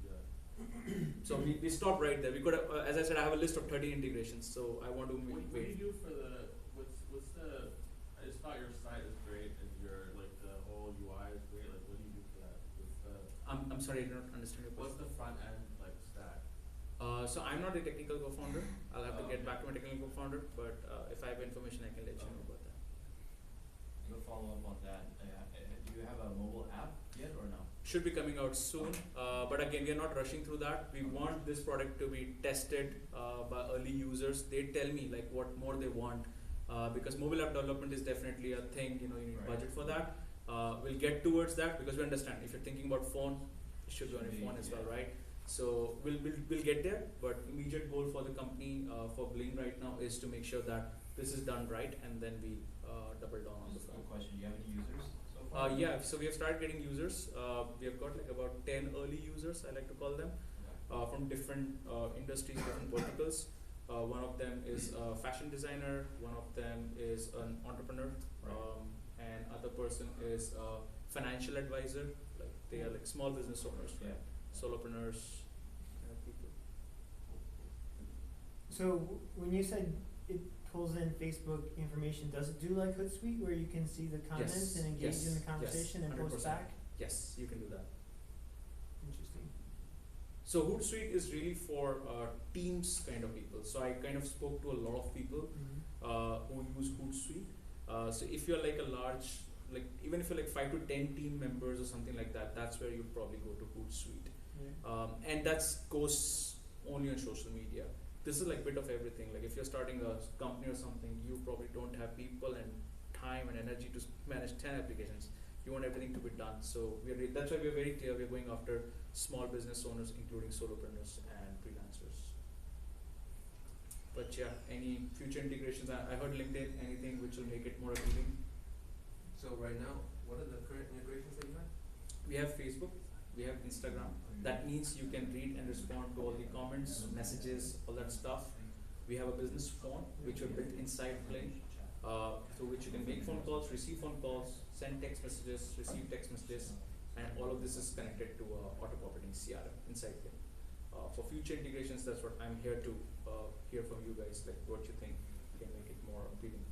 Yeah. So we stop right there. We could, as I said, I have a list of 30 integrations. So I want to What do wait. you do for the, what's the, I just thought your site is great and your, like the whole UI is great. Like what do you do for that? What's the, I'm sorry, I did not understand your what's question. the front end like stack? So I'm not a technical co-founder. I'll have to get back to my technical co-founder, but if I have information, I can let you know about that. To follow up on that, do you have a mobile app yet or no? Should be coming out soon, but again, we are not rushing through that. We want this product to be tested by early users. They tell me like what more they want, because mobile app development is definitely a thing. You know, you need budget for that. We'll get towards that because we understand if you're thinking about phone, it should be on your phone as well, right? So we'll get there, but immediate goal for the company for Bling right now is to make sure that this is done right, and then we double down on the phone. Question: do you have any users so far? Yeah, so we have started getting users. We have got like about 10 early users, I like to call them, from different industries, different verticals. One of them is a fashion designer, one of them is an entrepreneur, and other person is a financial advisor. Like they are like small business owners, right? Solopreneurs, kind of people. So when you said it pulls in Facebook information, does it do like Hootsuite where you can see the comments and engage in the conversation and post 100%. back? Yes, you can do that. Interesting. So Hootsuite is really for teams kind of people. So I kind of spoke to a lot of people who use Hootsuite. So if you're like a large, like even if you're like 5 to 10 team members or something like that, that's where you'd probably go to Hootsuite. And that goes only on social media. This is like a bit of everything. Like if you're starting a company or something, you probably don't have people and time and energy to manage 10 applications. You want everything to be done. So that's why we're very clear. We're going after small business owners, including solopreneurs and freelancers. But yeah, any future integrations? I heard LinkedIn, anything which will make it more appealing. So right now, what are the current integrations that you have? We have Facebook, we have Instagram. That means you can read and respond to all the comments, messages, all that stuff. We have a business phone, which we built inside Bling, through which you can make phone calls, receive phone calls, send text messages, receive text messages, and all of this is connected to auto-populating CRM inside Bling. For future integrations, that's what I'm here to hear from you guys, like what you think can make it more appealing.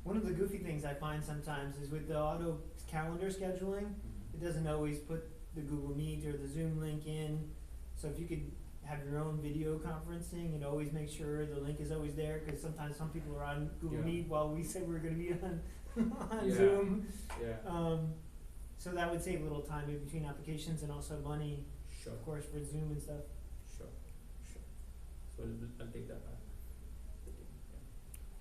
One of the goofy things I find sometimes is with the auto calendar scheduling, it doesn't always put the Google Meet or the Zoom link in. So if you could have your own video conferencing and always make sure the link is always there, because sometimes some people are on Google Yeah. Meet while we said we're going to be on on Yeah. Zoom. Yeah. So that would save a little time in between applications and also money, Sure. of course, for Zoom and stuff. Sure. Sure. So I'll take that back.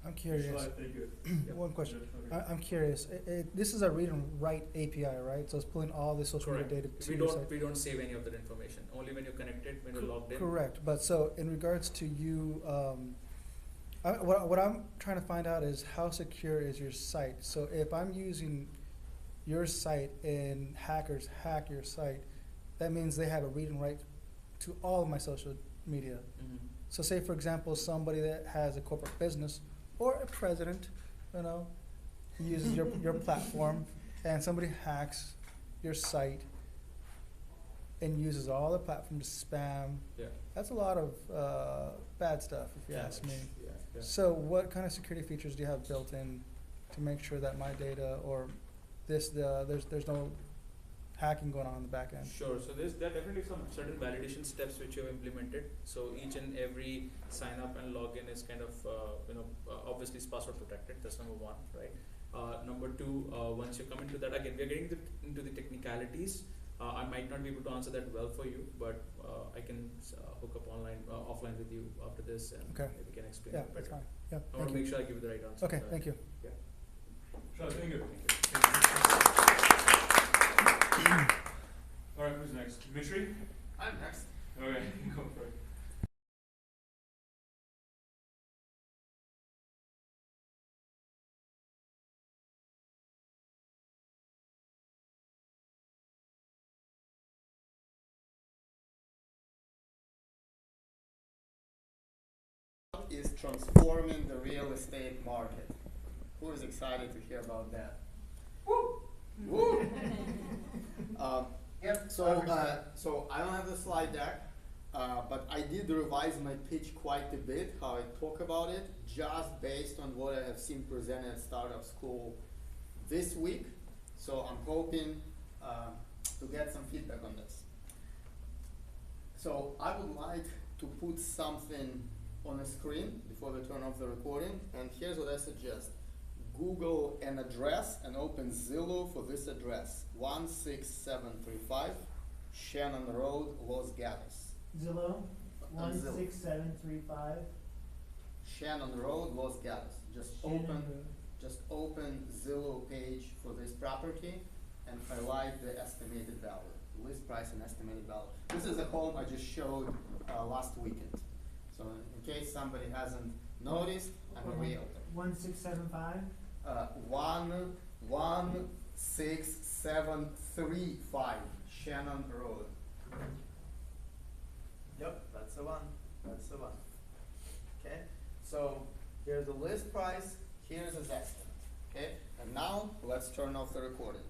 I'm curious. Shall I take it? One question. Yeah, okay. I'm curious. This is a read and write API, right? So it's pulling all the social media Correct. data to We your don't site. we don't save any of that information. Only when you're connected, when you're logged in. Correct. But so in regards to you, what I'm trying to find out is how secure is your site. So if I'm using your site and hackers hack your site, that means they have a read and write to all of my social media. Mhm. So say, for example, somebody that has a corporate business or a president, uses your platform, and somebody hacks your site and uses all the platform to spam. Yeah. That's a lot of bad stuff, if you ask me. Yeah. Yeah. So what kind of security features do you have built in to make sure that my data or there's no hacking going on in the back end? Sure. So there are definitely some certain validation steps which you have implemented. So each and every sign up and login is kind of obviously is password protected. That's number one, right? Number two, once you come into that, again, we are getting into the technicalities. I might not be able to answer that well for you, but I can hook up offline with you after this, and Okay. maybe can explain Yeah, it that's better. fine. Yeah, I thank want to you. make sure I give you the right answer. Okay, thank you. Yeah. Shall I take it? All right, who's next? Dimitri? I'm next. Okay, go for it. Is transforming the real estate market. Who is excited to hear about that? Woo! Woo! Yep. So I don't have the slide deck, but I did revise my pitch quite a bit, how I talk about it, just based on what I have seen presented at Startup School this week. So I'm hoping to get some feedback on this. So I would like to put something on the screen before we turn off the recording, and here's what I suggest. Google an address and open Zillow for this address, 16735 Shannon Road, Los Gatos. Zillow, On Zillow. 16735. Shannon Road, Los Gatos. Just open Zillow page for this property and highlight the estimated value, list price and estimated value. This is a home I just showed last weekend. So in case somebody hasn't noticed, I'm a realtor. 1675. 16735 Shannon Road. Yep, that's the one. That's the one. Okay, so here's the list price, here's his estimate. Okay, and now let's turn off the recording.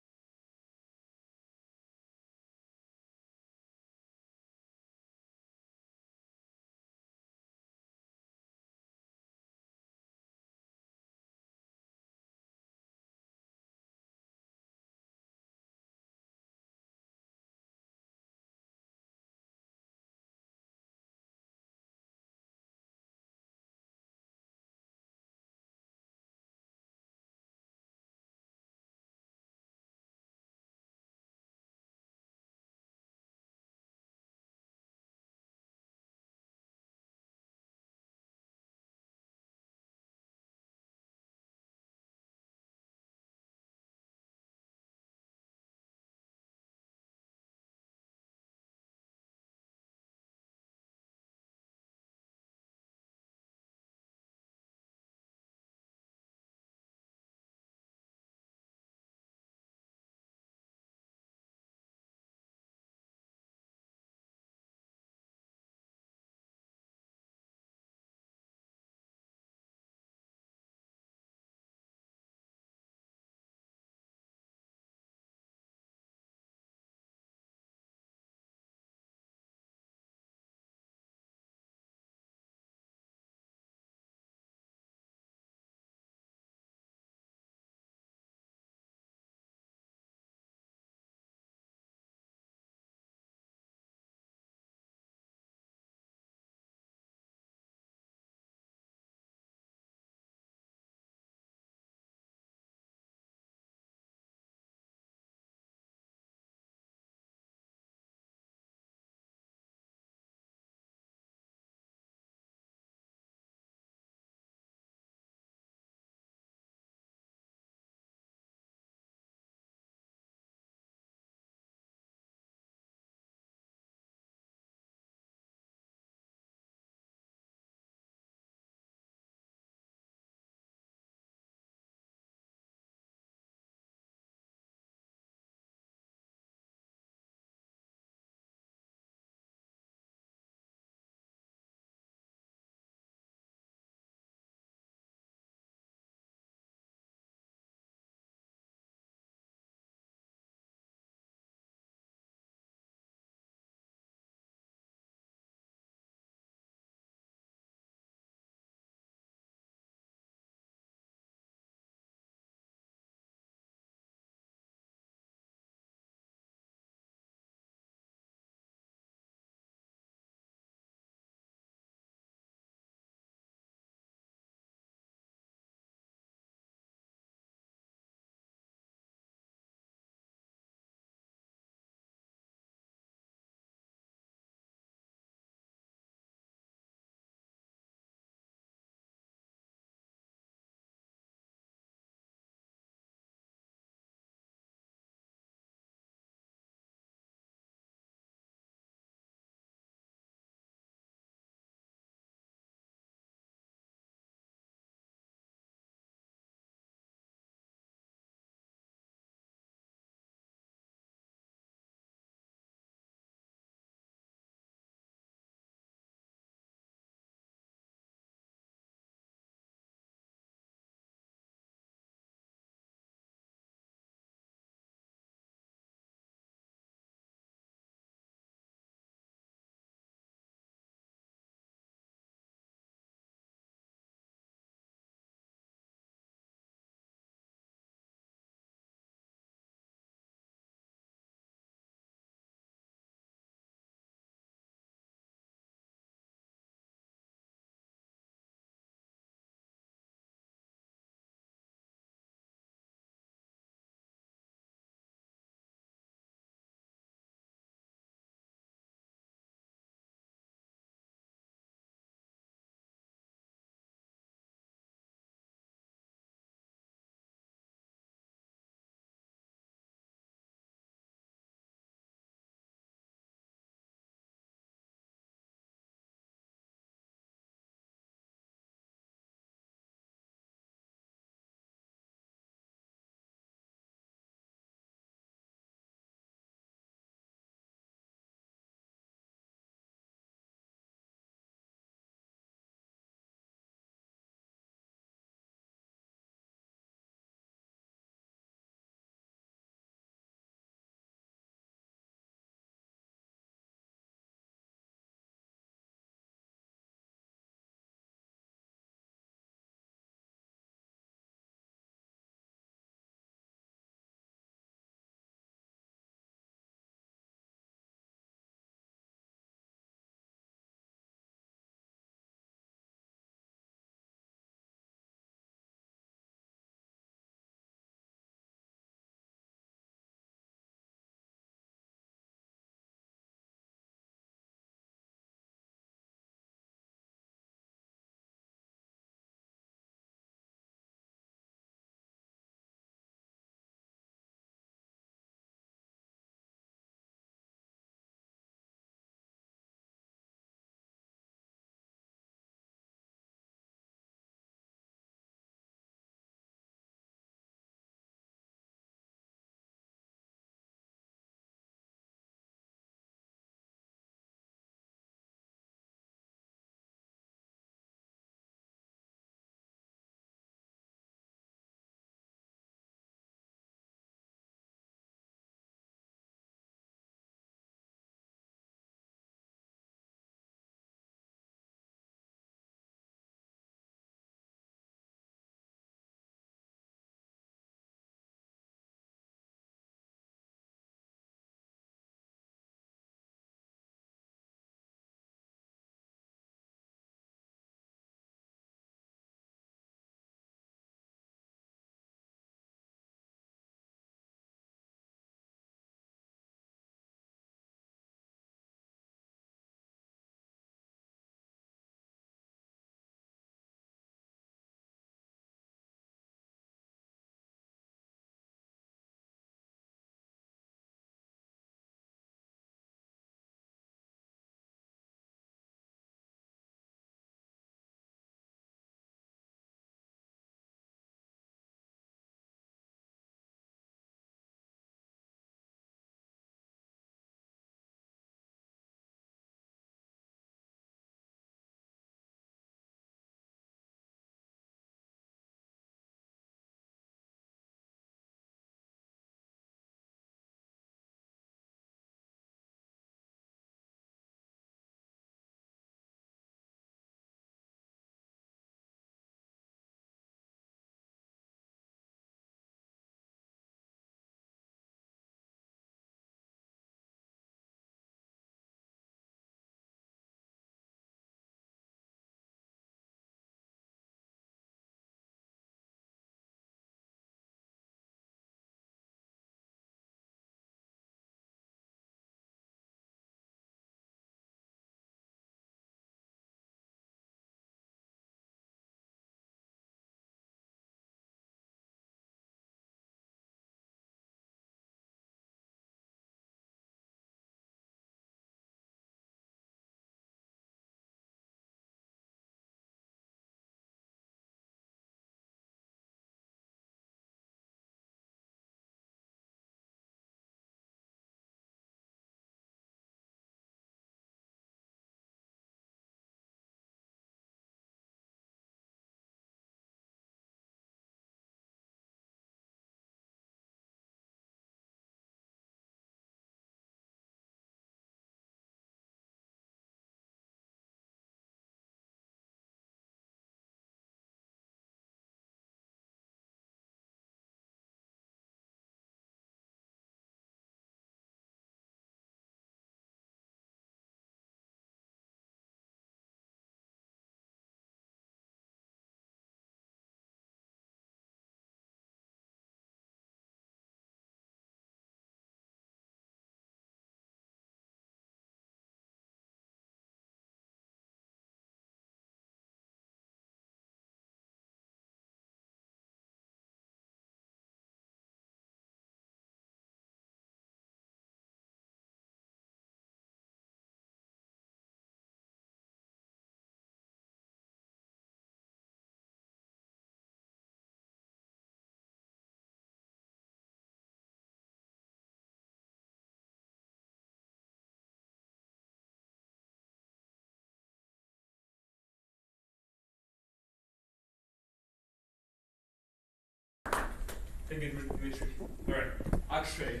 Take it, Dimitri. Alright, Akshay,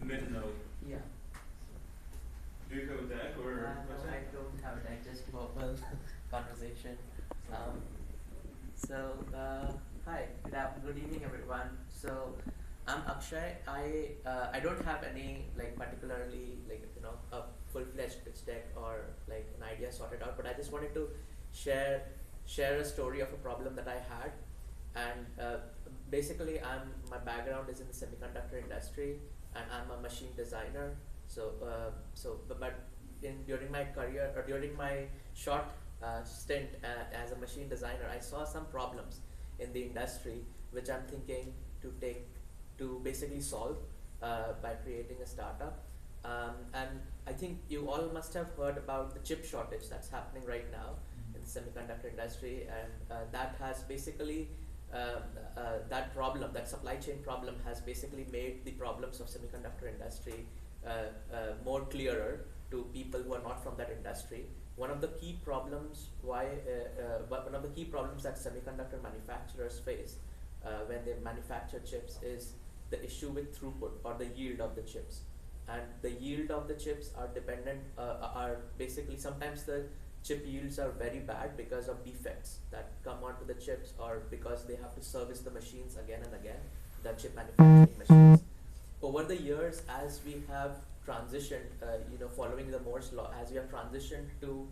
mid-node. Yeah. Do you have a deck or? No, I don't have it. I just verbal conversation. Hi, good evening, everyone. So, I'm Akshay. I don't have any like particularly like a full-fledged pitch deck or like an idea sorted out, but I just wanted to share a story of a problem that I had, and basically my background is in the semiconductor industry, and I'm a machine designer. But during my career or during my short stint as a machine designer, I saw some problems in the industry which I'm thinking to basically solve by creating a startup. And I think you all must have heard about the chip shortage that's happening right now in the semiconductor industry, and that has basically that supply chain problem has basically made the problems of semiconductor industry more clearer to people who are not from that industry. One of the key problems that semiconductor manufacturers face when they manufacture chips is the issue with throughput or the yield of the chips. And the yield of the chips are basically sometimes the chip yields are very bad because of defects that come onto the chips, or because they have to service the machines again and again, the chip manufacturing machines. Over the years, as we have transitioned, following the Moore's law, as we have transitioned to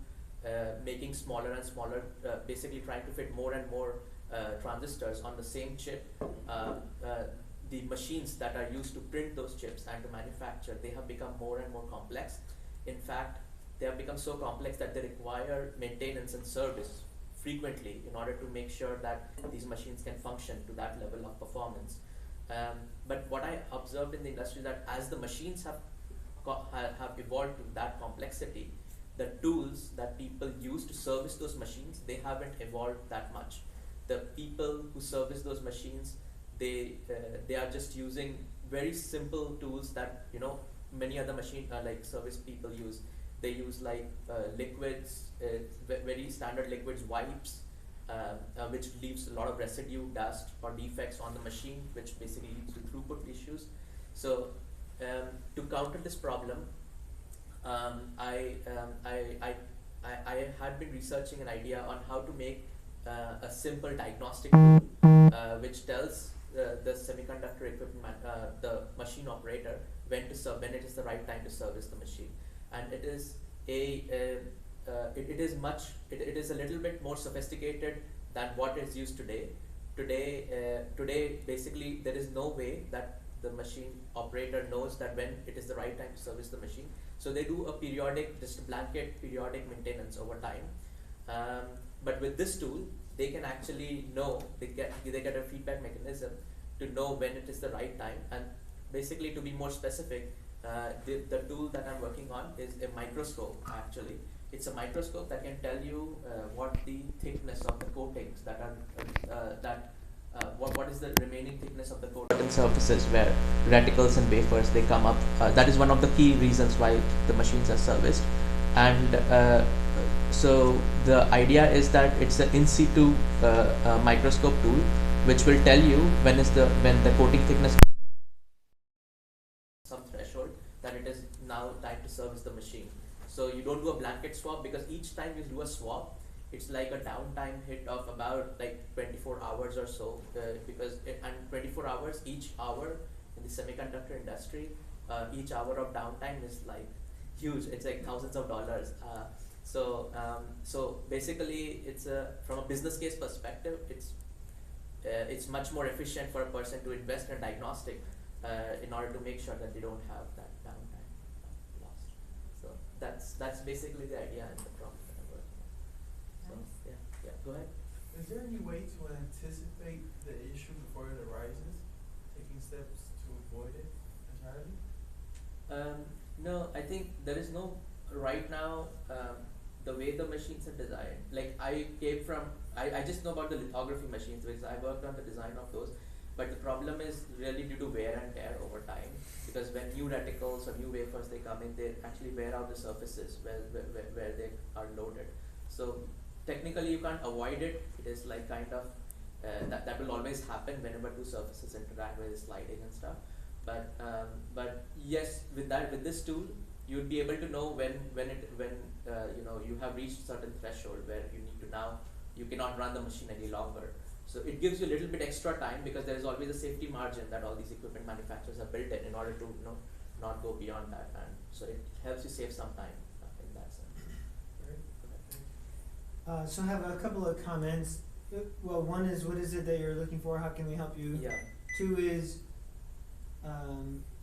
making smaller and smaller, basically trying to fit more and more transistors on the same chip, the machines that are used to print those chips and to manufacture, they have become more and more complex. In fact, they have become so complex that they require maintenance and service frequently in order to make sure that these machines can function to that level of performance. But what I observed in the industry that as the machines have evolved to that complexity, the tools that people use to service those machines, they haven't evolved that much. The people who service those machines, they are just using very simple tools that many other machine like service people use. They use like liquids, very standard liquids, wipes, which leaves a lot of residue, dust, or defects on the machine, which basically leads to throughput issues. So to counter this problem, I had been researching an idea on how to make a simple diagnostic tool which tells the semiconductor equipment, the machine operator, when it is the right time to service the machine. And it is it is a little bit more sophisticated than what is used today. Today, basically, there is no way that the machine operator knows that when it is the right time to service the machine. So they do a blanket periodic maintenance over time. But with this tool, they can actually know, they get a feedback mechanism to know when it is the right time. And basically, to be more specific, the tool that I'm working on is a microscope. Actually, it's a microscope that can tell you what the thickness of the coatings that are what is the remaining thickness of the coating surfaces where reticles and wafers they come up. That is one of the key reasons why the machines are serviced. And so the idea is that it's an in situ microscope tool which will tell you when the coating thickness some threshold that it is now time to service the machine. So you don't do a blanket swap, because each time you do a swap, it's like a downtime hit of about like 24 hours or so, and 24 hours, each hour in the semiconductor industry, each hour of downtime is like huge. It's like thousands of dollars. So basically, it's from a business case perspective, it's much more efficient for a person to invest in a diagnostic in order to make sure that they don't have that downtime lost. So that's basically the idea and the problem that I'm working on. So yeah, go ahead. Is there any way to anticipate the issue before it arises, taking steps to avoid it entirely? No, I think there is no right now. The way the machines are designed, like I just know about the lithography machines because I worked on the design of those. But the problem is really due to wear and tear over time, because when new reticles or new wafers they come in, they actually wear out the surfaces where they are loaded. So technically you can't avoid it. It is like kind of that will always happen whenever two surfaces interact with sliding and stuff. But yes, with this tool, you would be able to know when you know you have reached certain threshold where you need to now, you cannot run the machine any longer. So it gives you a little bit extra time, because there is always a safety margin that all these equipment manufacturers have built in order to not go beyond that, and so it helps you save some time in that sense. So I have a couple of comments. Well, one is, what is it that you're looking for? How can we help you? Yeah. Two is,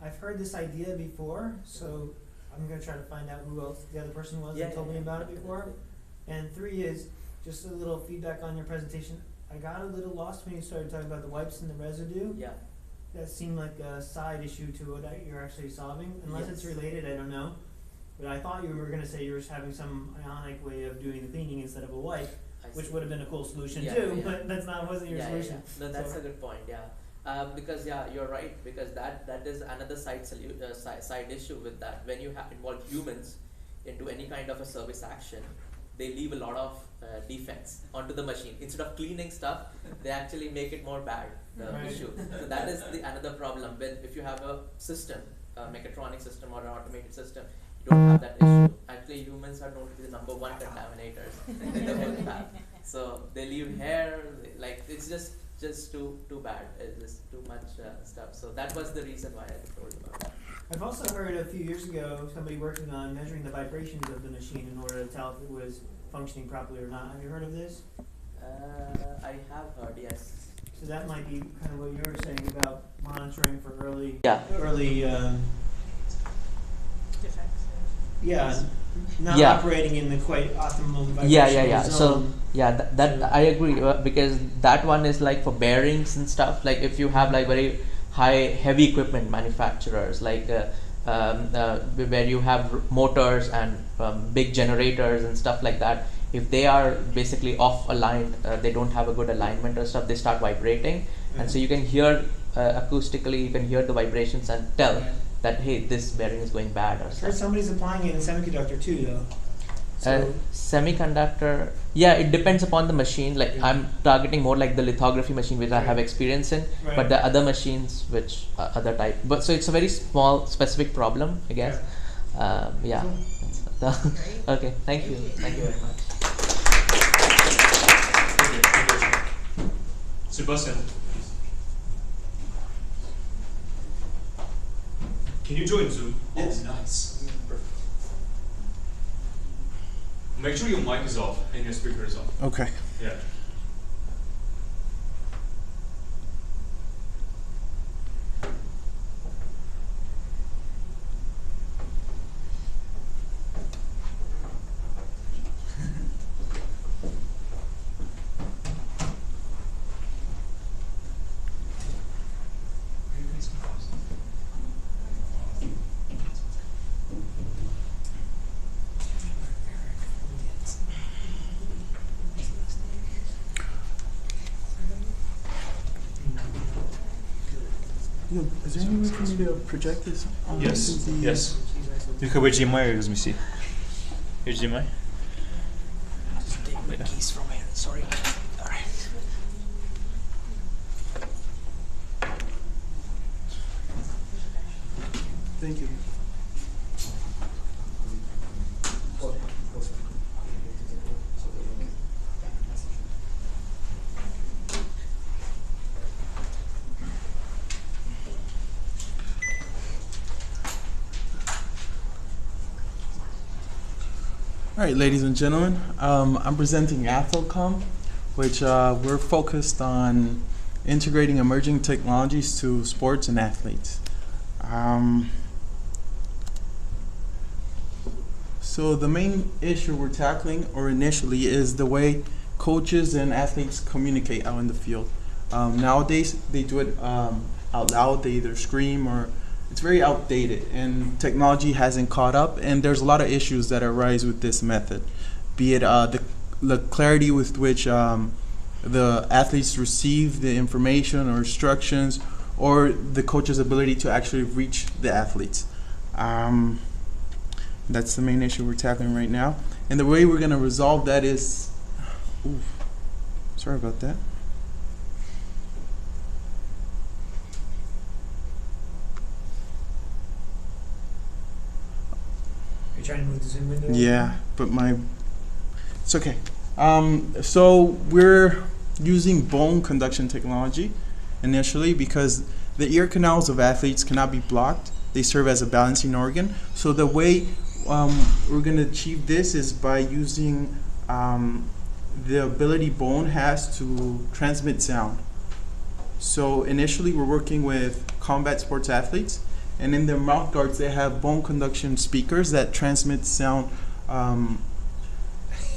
I've heard this idea before, so I'm going to try to find out who else the other person was that told me about it before. And three is just a little feedback on your presentation. I got a little lost when you started talking about the wipes and the residue. Yeah. That seemed like a side issue to what you're actually solving. Unless Yes. it's related, I don't know. But I thought you were going to say you were having some ionic way of doing the cleaning instead of a wipe, which would have been a cool solution too, but that's wasn't your solution. Yeah. No, that's a good point, because you're right, because that is another side issue with that. When you involve humans into any kind of a service action, they leave a lot of defects onto the machine. Instead of cleaning stuff, they actually make it more bad, the issue. So that is another problem. When if you have a system, a mechatronic system or an automated system, you don't have that issue. Actually, humans are known to be the number one contaminators in the whole lab. So they leave hair, like it's just too bad. It's just too much stuff. So that was the reason why I told you about that. I've also heard a few years ago somebody working on measuring the vibrations of the machine in order to tell if it was functioning properly or not. Have you heard of this? I have heard, yes. So that might be kind of what you were saying about monitoring for early not operating in the quite optimal vibrational zone. So that I agree, because that one is like for bearings and stuff. Like if you have like very heavy equipment manufacturers, like where you have motors and big generators and stuff like that, if they are basically off aligned, they don't have a good alignment or stuff, they start vibrating, and so you can hear acoustically, you can hear the vibrations and tell that hey, this bearing is going bad or something. Somebody's applying it in semiconductor too, though. So Semiconductor, it depends upon the machine. Like I'm targeting more like the lithography machine, which I have experience in, but the other machines, which other type. But so it's a very small, specific problem, I guess. Okay, thank you very much. Sebastian, can you join Zoom? Yes. Oh, nice. Perfect. Make sure your mic is off and your speaker is off. Okay. Yeah. Is there any way for me to project this? Yes, yes. You can HDMI or USB-C? HDMI? Just take my keys from here, sorry. Alright. Thank you. All right, ladies and gentlemen, I'm presenting Athlocom, which we're focused on integrating emerging technologies to sports and athletes. So the main issue we're tackling, or initially, is the way coaches and athletes communicate out in the field. Nowadays, they do it out loud. They either scream or it's very outdated, and technology hasn't caught up, and there's a lot of issues that arise with this method, be it the clarity with which the athletes receive the information or instructions, or the coach's ability to actually reach the athletes. That's the main issue we're tackling right now, and the way we're going to resolve that is, sorry about that. trying to move the Zoom window. Yeah, but it's okay. So we're using bone conduction technology initially because the ear canals of athletes cannot be blocked. They serve as a balancing organ. So the way we're going to achieve this is by using the ability bone has to transmit sound. So initially we're working with combat sports athletes, and in their mouth guards they have bone conduction speakers that transmit sound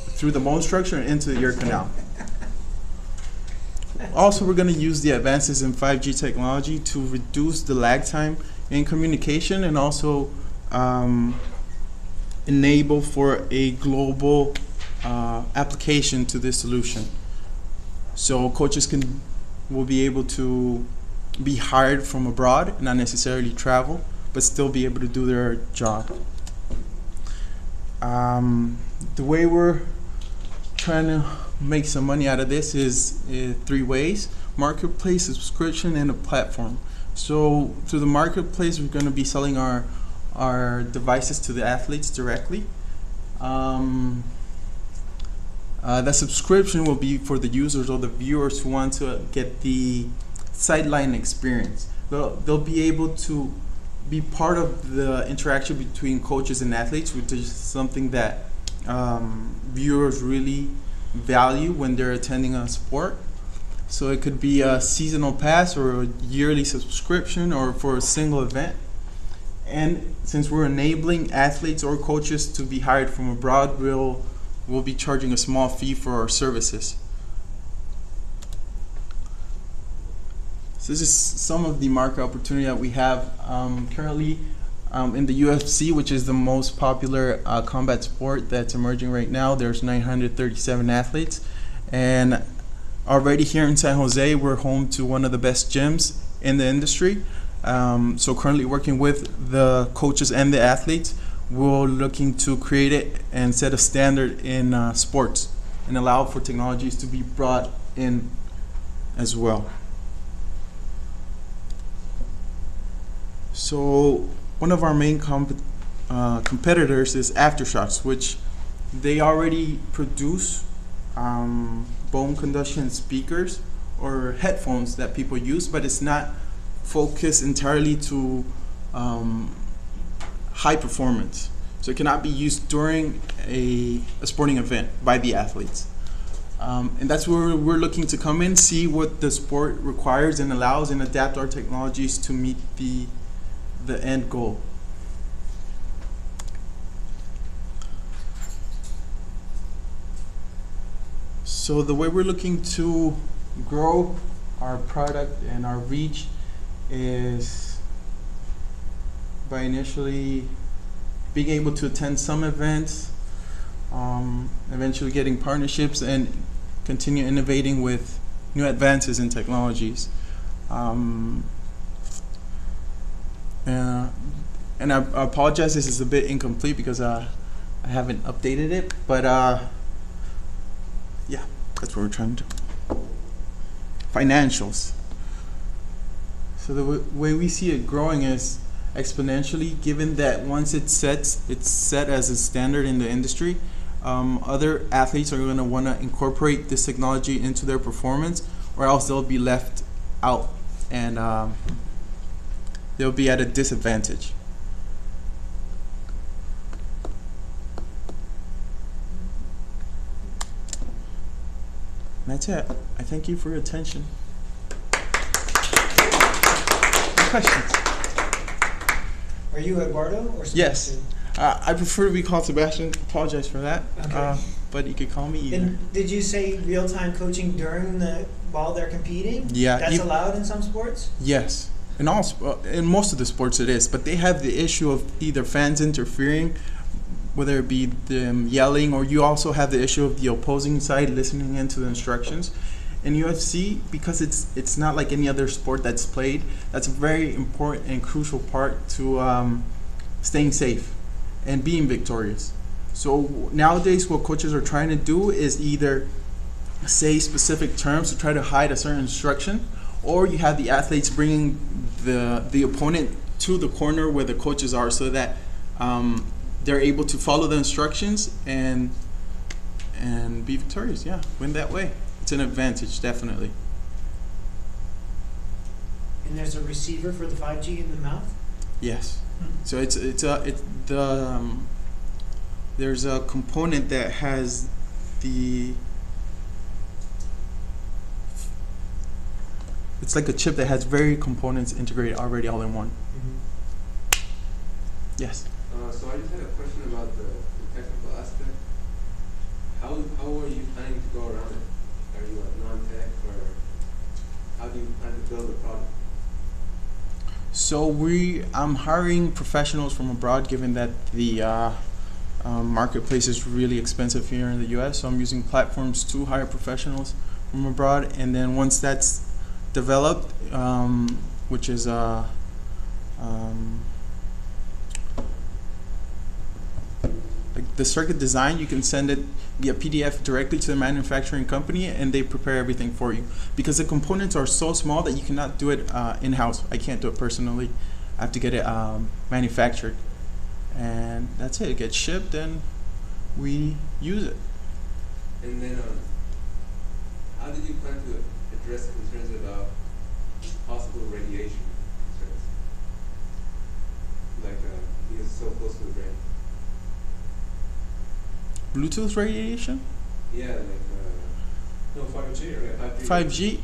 through the bone structure and into the ear canal. Also, we're going to use the advances in 5G technology to reduce the lag time in communication and also enable for a global application to this solution. So coaches will be able to be hired from abroad, not necessarily travel, but still be able to do their job. The way we're trying to make some money out of this is 3 ways: marketplace, subscription, and a platform. So through the marketplace, we're going to be selling our devices to the athletes directly. The subscription will be for the users or the viewers who want to get the sideline experience. They'll be able to be part of the interaction between coaches and athletes, which is something that viewers really value when they're attending a sport. So it could be a seasonal pass or a yearly subscription or for a single event. And since we're enabling athletes or coaches to be hired from abroad, we'll be charging a small fee for our services. So this is some of the market opportunity that we have currently in the UFC, which is the most popular combat sport that's emerging right now. There's 937 athletes, and already here in San Jose, we're home to one of the best gyms in the industry. So currently working with the coaches and the athletes, we're looking to create it and set a standard in sports and allow for technologies to be brought in as well. So one of our main competitors is Aftershocks, which they already produce bone conduction speakers or headphones that people use, but it's not focused entirely to high performance. So it cannot be used during a sporting event by the athletes. And that's where we're looking to come in, see what the sport requires and allows, and adapt our technologies to meet the end goal. So the way we're looking to grow our product and our reach is by initially being able to attend some events, eventually getting partnerships, and continue innovating with new advances in technologies. And I apologize, this is a bit incomplete because I haven't updated it, but yeah, that's what we're trying to do. Financials. So the way we see it growing is exponentially, given that once it's set as a standard in the industry, other athletes are going to want to incorporate this technology into their performance, or else they'll be left out and they'll be at a disadvantage. And that's it. I thank you for your attention. Questions? Are you Eduardo or Sebastian? Yes. I prefer to be called Sebastian. Apologize for that. Okay. But you could call me either. And did you say real-time coaching while they're competing? Yeah. That's allowed in some sports? Yes. In most of the sports it is, but they have the issue of either fans interfering, whether it be them yelling, or you also have the issue of the opposing side listening into the instructions. In UFC, because it's not like any other sport that's played, that's a very important and crucial part to staying safe and being victorious. So nowadays what coaches are trying to do is either say specific terms to try to hide a certain instruction, or you have the athletes bringing the opponent to the corner where the coaches are, so that they're able to follow the instructions and be victorious. Yeah, win that way. It's an advantage, definitely. And there's a receiver for the 5G in the mouth? Yes. So there's a component that has it's like a chip that has various components integrated already all in one. Yes. So I just had a question about the technical aspect. How are you planning to go around it? Are you a non-tech, or how do you plan to build a product? So I'm hiring professionals from abroad, given that the marketplace is really expensive here in the U.S. So I'm using platforms to hire professionals from abroad, and then once that's developed, which is like the circuit design, you can send it via PDF directly to the manufacturing company, and they prepare everything for you. Because the components are so small that you cannot do it in-house. I can't do it personally. I have to get it manufactured, and that's it. It gets shipped, and we use it. And then, how did you plan to address concerns about possible radiation concerns? Like, because it's so close to the brain. Bluetooth radiation? Yeah, like, No, 5G, right? 5G?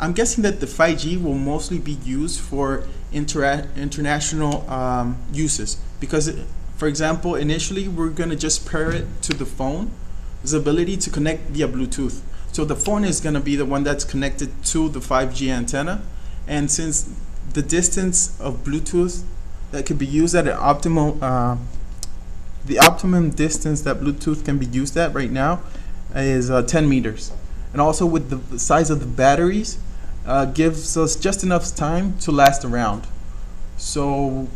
I'm guessing that the 5G will mostly be used for international uses, because, for example, initially we're going to just pair it to the phone's ability to connect via Bluetooth. So the phone is going to be the one that's connected to the 5G antenna, and since the distance of Bluetooth that could be used at an optimal, the optimum distance that Bluetooth can be used at right now is 10 meters. And also with the size of the batteries, gives us just enough time to last around. So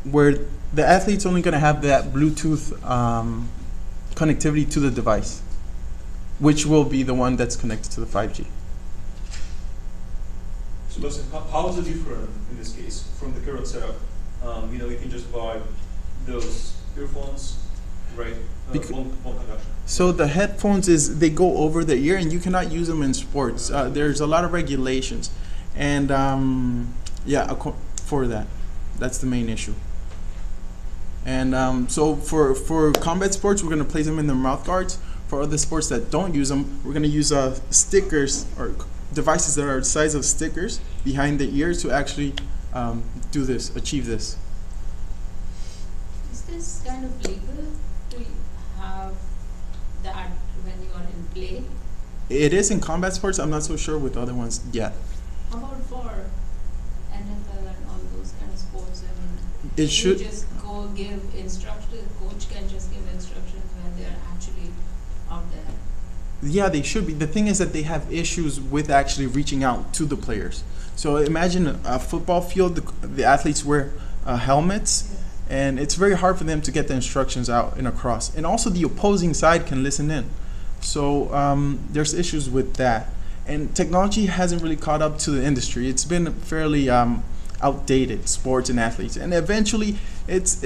where the athlete's only going to have that Bluetooth connectivity to the device, which will be the one that's connected to the 5G. So listen, how is it different in this case from the current setup? You can just buy those earphones, right? Phone conduction. So the headphones they go over the ear, and you cannot use them in sports. There's a lot of regulations, and for that, that's the main issue. And so for combat sports, we're going to place them in their mouth guards. For other sports that don't use them, we're going to use stickers or devices that are the size of stickers behind the ears to actually achieve this. Is this kind of legal to have that when you are in play? It is in combat sports. I'm not so sure with other ones yet. How about for NFL and all those kind of sports? I mean, It should. you just go give instructions. Coach can just give instructions when they are actually out there. Yeah, they should be. The thing is that they have issues with actually reaching out to the players. So imagine a football field, the athletes wear helmets, and it's very hard for them to get the instructions out and across. And also the opposing side can listen in. So there's issues with that. And technology hasn't really caught up to the industry. It's been fairly outdated, sports and athletes. And eventually it's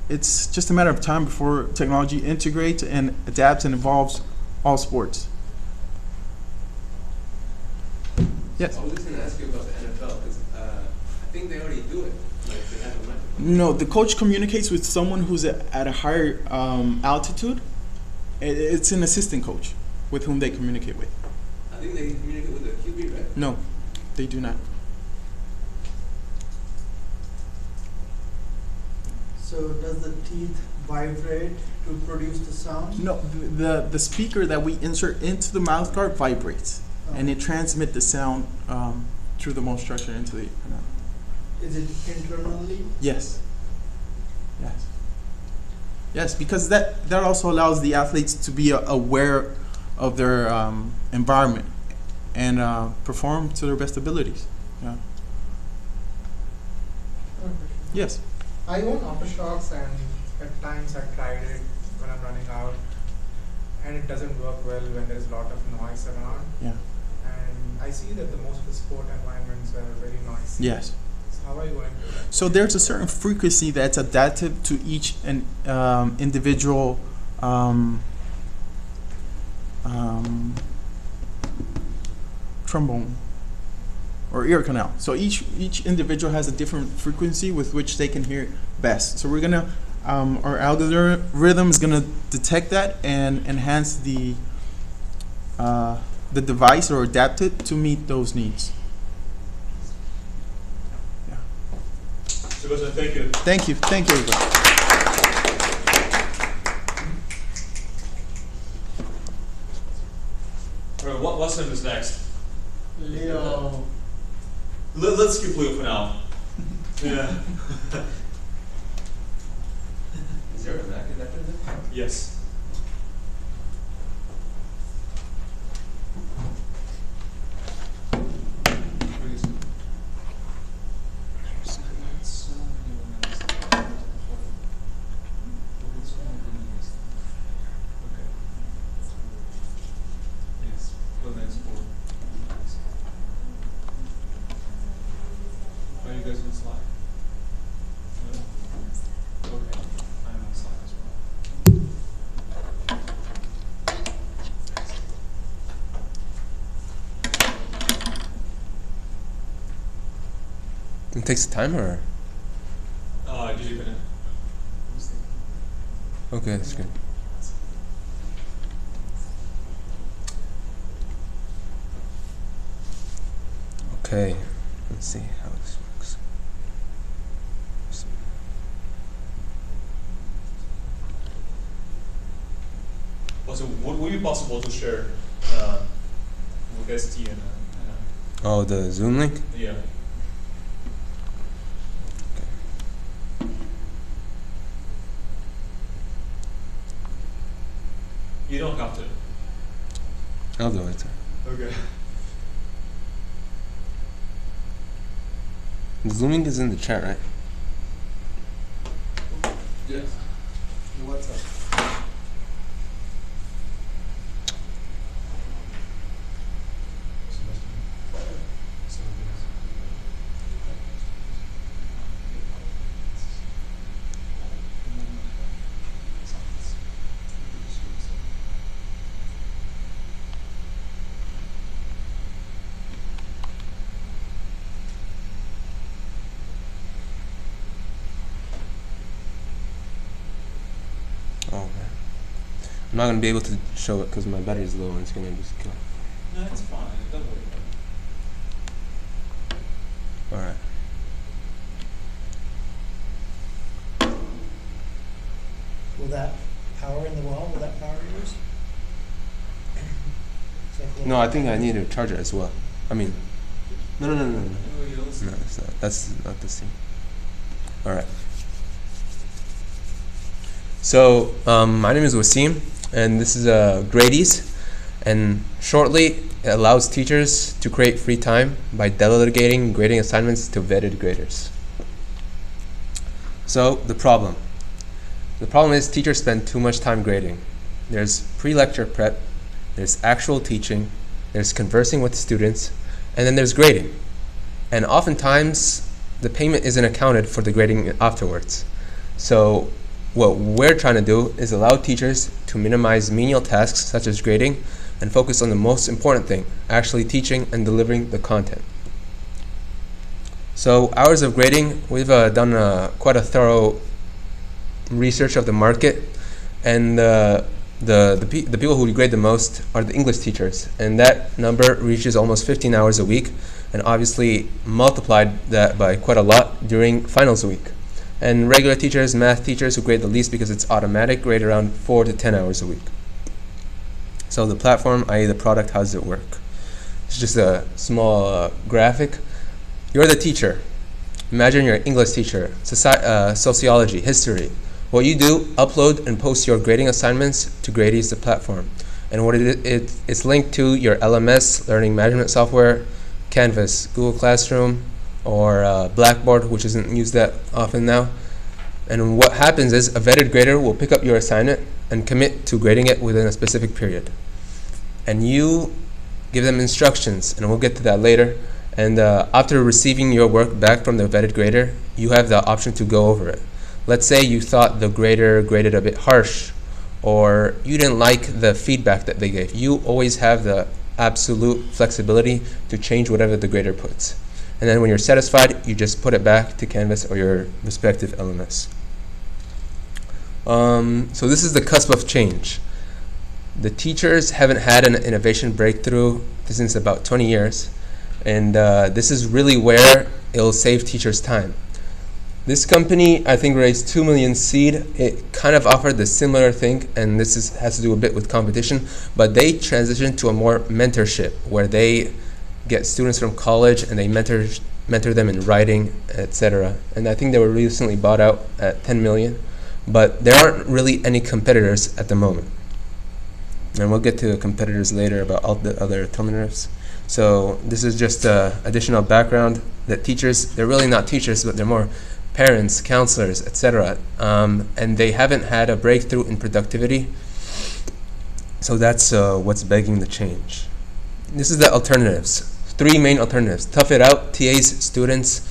just a matter of time before technology integrates and adapts and evolves all sports. Yes? I was just going to ask you about the NFL, because I think they already do it. Like they have a microphone. No, the coach communicates with someone who's at a higher altitude. It's an assistant coach with whom they communicate with. I think they communicate with the QB, right? No, they do not. So does the teeth vibrate to produce the sound? No, the speaker that we insert into the mouth guard vibrates, and it transmits the sound through the mouth structure into the. Is it internally? Yes. Yes. Yes, because that also allows the athletes to be aware of their environment and perform to their best abilities. Yeah. Yes. I own Aftershocks, and at times I've tried it when I'm running out, and it doesn't work well when there's a lot of noise around. Yeah. And I see that the most of the sport environments are very noisy. Yes. So how are you going to? So there's a certain frequency that's adaptive to each individual trombone or ear canal. So each individual has a different frequency with which they can hear best. So we're gonna our algorithm is gonna detect that and enhance the device or adapt it to meet those needs. Yeah. Sebastian, thank you. Thank you, everybody. All right, what's name is next? Leo. Let's skip Leo for now. Yeah. Is there a Mac adapter there? Yes. Are you guys on Slack? No? Okay. I'm on Slack as well. It takes time or? Did you finish? Okay, that's good. Okay, let's see how this works. Also, would it be possible to share with ST and Oh, the Zoom link? yeah. You don't have to. I'll do it. Okay. The Zoom link is in the chat, right? Yes. What's up? Oh man, I'm not gonna be able to show it because my battery's low and it's gonna just kill. No, it's fine. Don't worry about it. All right. Will that power in the wall, will that power yours? It's like a little- No, I think I need to charge it as well. I mean, no. No, it's not. That's not the same. All right. So my name is Wasim, and this is Grady's. And shortly, it allows teachers to create free time by delegating grading assignments to vetted graders. So the problem is teachers spend too much time grading. There's pre-lecture prep, there's actual teaching, there's conversing with students, and then there's grading. And oftentimes, the payment isn't accounted for the grading afterwards. So what we're trying to do is allow teachers to minimize menial tasks such as grading and focus on the most important thing, actually teaching and delivering the content. So hours of grading, we've done quite a thorough research of the market, and the people who grade the most are the English teachers, and that number reaches almost 15 hours a week, and obviously multiplied that by quite a lot during finals week. And regular teachers, math teachers who grade the least because it's automatic, grade around 4 to 10 hours a week. So the platform, i.e. the product, how does it work? It's just a small graphic. You're the teacher. Imagine you're an English teacher, sociology, history. What you do, upload and post your grading assignments to Grady's, the platform. And what it's linked to your LMS, learning management software, Canvas, Google Classroom, or Blackboard, which isn't used that often now. And what happens is a vetted grader will pick up your assignment and commit to grading it within a specific period. And you give them instructions, and we'll get to that later. And after receiving your work back from the vetted grader, you have the option to go over it. Let's say you thought the grader graded a bit harsh, or you didn't like the feedback that they gave. You always have the absolute flexibility to change whatever the grader puts. And then when you're satisfied, you just put it back to Canvas or your respective LMS. So this is the cusp of change. The teachers haven't had an innovation breakthrough since about 20 years. And this is really where it'll save teachers time. This company, I think, raised 2 million seed. It kind of offered the similar thing, and this has to do a bit with competition, but they transitioned to a more mentorship, where they get students from college and they mentor them in writing, etc. And I think they were recently bought out at 10 million, but there aren't really any competitors at the moment. And we'll get to competitors later about all the other alternatives. So this is just additional background that teachers, they're really not teachers, but they're more parents, counselors, etc. And they haven't had a breakthrough in productivity. So that's what's begging the change. This is the alternatives. 3 main alternatives. Tough it out, TAs, students,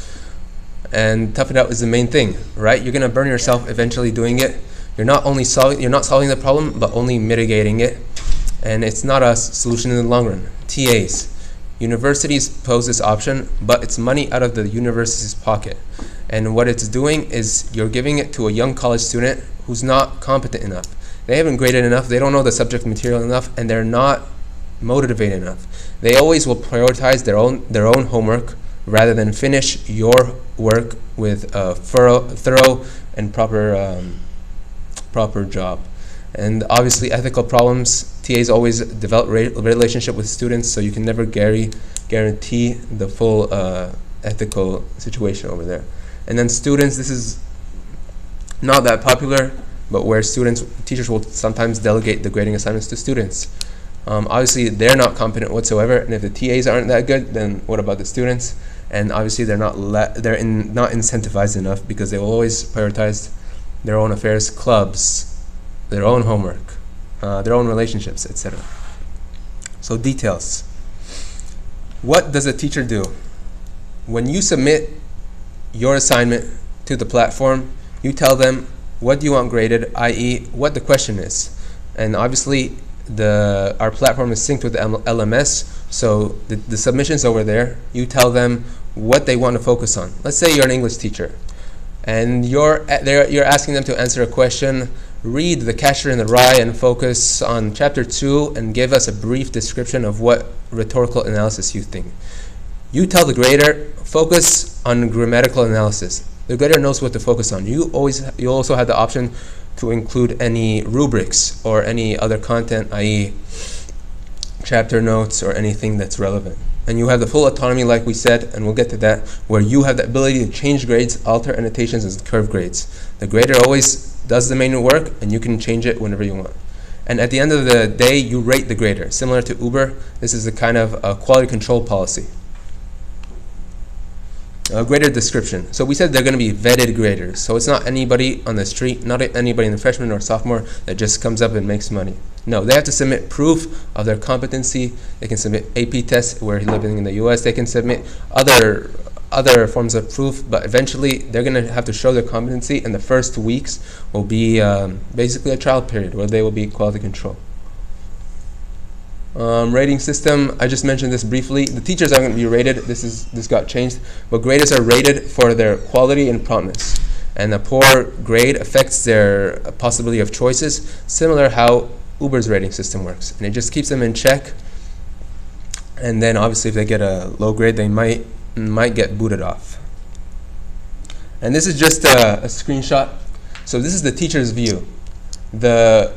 and tough it out is the main thing, right? You're gonna burn yourself eventually doing it. You're not solving the problem, but only mitigating it. And it's not a solution in the long run. TAs. Universities pose this option, but it's money out of the university's pocket. And what it's doing is you're giving it to a young college student who's not competent enough. They haven't graded enough, they don't know the subject material enough, and they're not motivated enough. They always will prioritize their own homework rather than finish your work with a thorough and proper job. And obviously ethical problems, TAs always develop relationship with students, so you can never guarantee the full ethical situation over there. And then students, this is not that popular, but where teachers will sometimes delegate the grading assignments to students. Obviously they're not competent whatsoever, and if the TAs aren't that good, then what about the students? And obviously they're not incentivized enough, because they will always prioritize their own affairs, clubs, their own homework, their own relationships, etc. So details. What does a teacher do? When you submit your assignment to the platform, you tell them what do you want graded, i.e. what the question is. And obviously our platform is synced with the LMS, so the submission's over there. You tell them what they want to focus on. Let's say you're an English teacher, and you're asking them to answer a question. Read The Catcher in the Rye and focus on chapter 2 and give us a brief description of what rhetorical analysis you think. You tell the grader, focus on grammatical analysis. The grader knows what to focus on. You also have the option to include any rubrics or any other content, i.e. chapter notes or anything that's relevant. And you have the full autonomy, like we said, and we'll get to that, where you have the ability to change grades, alter annotations, and curve grades. The grader always does the main work, and you can change it whenever you want. And at the end of the day, you rate the grader. Similar to Uber, this is a kind of a quality control policy. Grader description. So we said they're going to be vetted graders. So it's not anybody on the street, not anybody in the freshman or sophomore that just comes up and makes money. No, they have to submit proof of their competency. They can submit AP tests where he's living in the US. They can submit other forms of proof, but eventually they're going to have to show their competency, and the first 2 weeks will be basically a trial period where they will be quality control. Rating system, I just mentioned this briefly. The teachers aren't going to be rated. This got changed, but graders are rated for their quality and promptness. And a poor grade affects their possibility of choices, similar how Uber's rating system works. And it just keeps them in check. And then obviously if they get a low grade, they might get booted off. And this is just a screenshot. So this is the teacher's view. The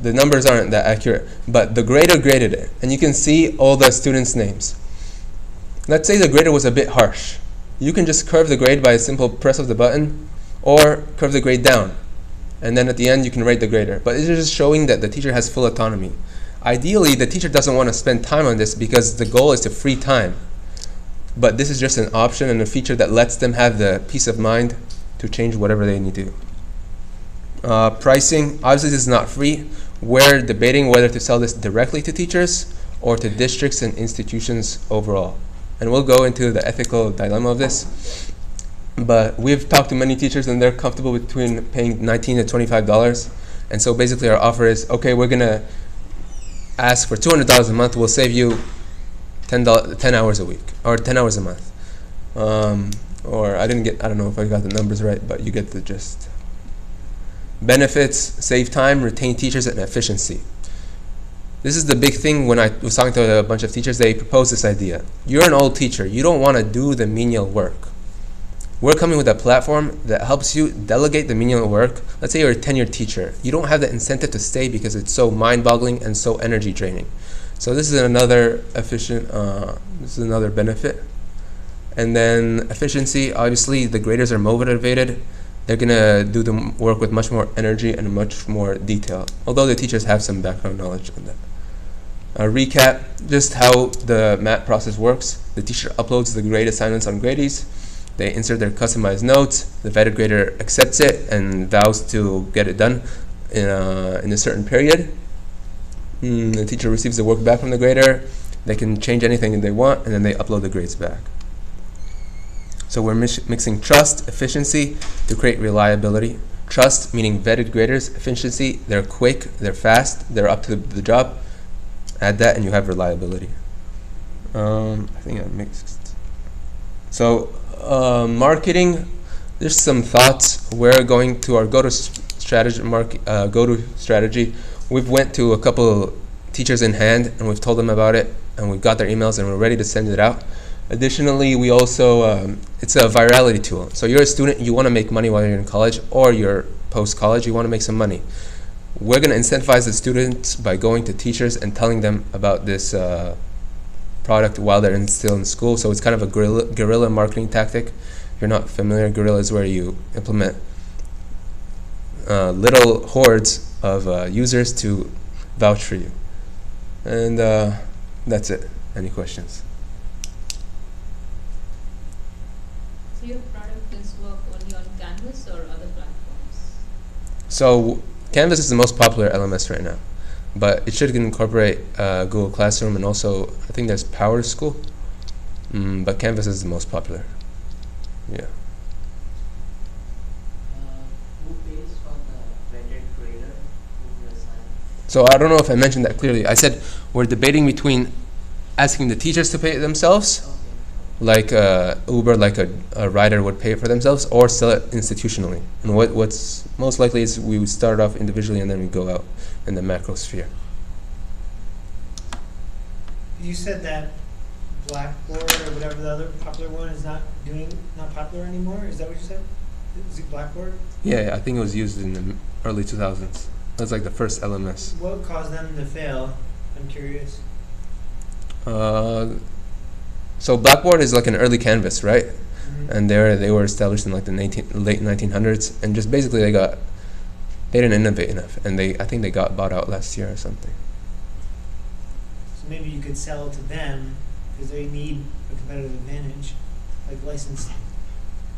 numbers aren't that accurate, but the grader graded it, and you can see all the students' names. Let's say the grader was a bit harsh. You can just curve the grade by a simple press of the button, or curve the grade down, and then at the end you can rate the grader. But it's just showing that the teacher has full autonomy. Ideally, the teacher doesn't want to spend time on this because the goal is to free time. But this is just an option and a feature that lets them have the peace of mind to change whatever they need to do. Pricing, obviously this is not free. We're debating whether to sell this directly to teachers or to districts and institutions overall. And we'll go into the ethical dilemma of this. But we've talked to many teachers and they're comfortable between paying $19 to $25. And so basically our offer is, okay, we're gonna ask for $200 a month, we'll save you 10 hours a week, or 10 hours a month. Or I don't know if I got the numbers right, but you get the gist. Benefits: save time, retain teachers, and efficiency. This is the big thing. When I was talking to a bunch of teachers, they proposed this idea. You're an old teacher. You don't want to do the menial work. We're coming with a platform that helps you delegate the menial work. Let's say you're a tenured teacher. You don't have the incentive to stay because it's so mind-boggling and so energy draining. So this is another this is another benefit. And then efficiency, obviously the graders are motivated. They're gonna do the work with much more energy and much more detail, although the teachers have some background knowledge on that. Recap, just how the MAT process works. The teacher uploads the grade assignments on Gradies. They insert their customized notes. The vetted grader accepts it and vows to get it done in a certain period. The teacher receives the work back from the grader. They can change anything they want, and then they upload the grades back. So we're mixing trust, efficiency to create reliability. Trust, meaning vetted graders. Efficiency, they're quick, they're fast, they're up to the job. Add that and you have reliability. I think I mixed. So marketing, there's some thoughts. We're going to our go-to strategy. We've went to a couple teachers in hand and we've told them about it and we've got their emails and we're ready to send it out. Additionally, we also, it's a virality tool. So you're a student, you want to make money while you're in college, or you're post-college, you want to make some money. We're going to incentivize the students by going to teachers and telling them about this product while they're still in school. So it's kind of a guerrilla marketing tactic. If you're not familiar, guerrilla is where you implement little hordes of users to vouch for you. And that's it. Any questions? So your product is work only on Canvas or other platforms? So Canvas is the most popular LMS right now, but it should incorporate Google Classroom and also I think there's Power School, but Canvas is the most popular. Yeah. Who pays for the vetted grader who you assign? So I don't know if I mentioned that clearly. I said we're debating between asking the teachers to pay it themselves, like Uber, like a rider would pay it for themselves, or sell it institutionally. And what's most likely is we would start off individually and then we go out in the macro sphere. You said that Blackboard or whatever the other popular one is not popular anymore. Is that what you said? Is it Blackboard? Yeah, I think it was used in the early 2000s. That's like the first LMS. What caused them to fail? I'm curious. So Blackboard is like an early Canvas, right? Mm-hmm. And they were established in like the late 1900s, and just basically they didn't innovate enough, and I think they got bought out last year or something. So maybe you could sell it to them because they need a competitive advantage, like license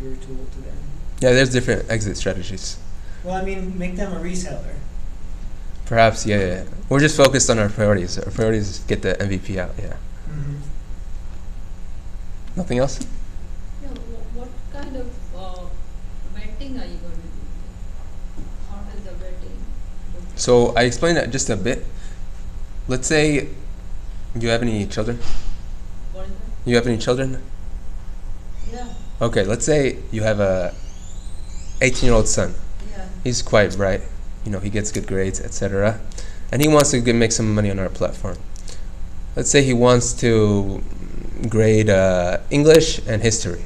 your tool to them. Yeah, there's different exit strategies. Well, I mean, make them a reseller. Perhaps, yeah. We're just focused on our priorities. Our priorities is get the MVP out, yeah. Mm-hmm. Nothing else? Yeah, what kind of vetting are you going to do? How does the vetting look? So I explained that just a bit. Let's say you have any children? What is that? You have any children? Yeah. Okay, let's say you have a 18-year-old son. Yeah. He's quite bright. You know, he gets good grades, etc. And he wants to make some money on our platform. Let's say he wants to grade English and history.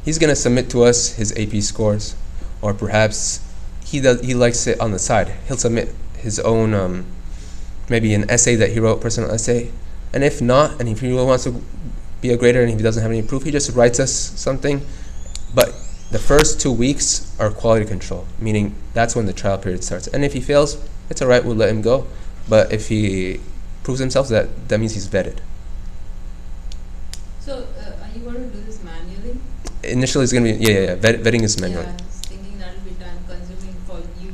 He's going to submit to us his AP scores, or perhaps he likes it on the side. He'll submit his own, maybe an essay that he wrote, personal essay. And if not, and if he really wants to be a grader and if he doesn't have any proof, he just writes us something. But the first 2 weeks are quality control, meaning that's when the trial period starts. And if he fails, it's all right, we'll let him go. But if he proves himself, that means he's vetted. So are you going to do this manually? Initially, it's going to be, yeah. Vetting is manual. Yeah, I was thinking that will be time consuming for you,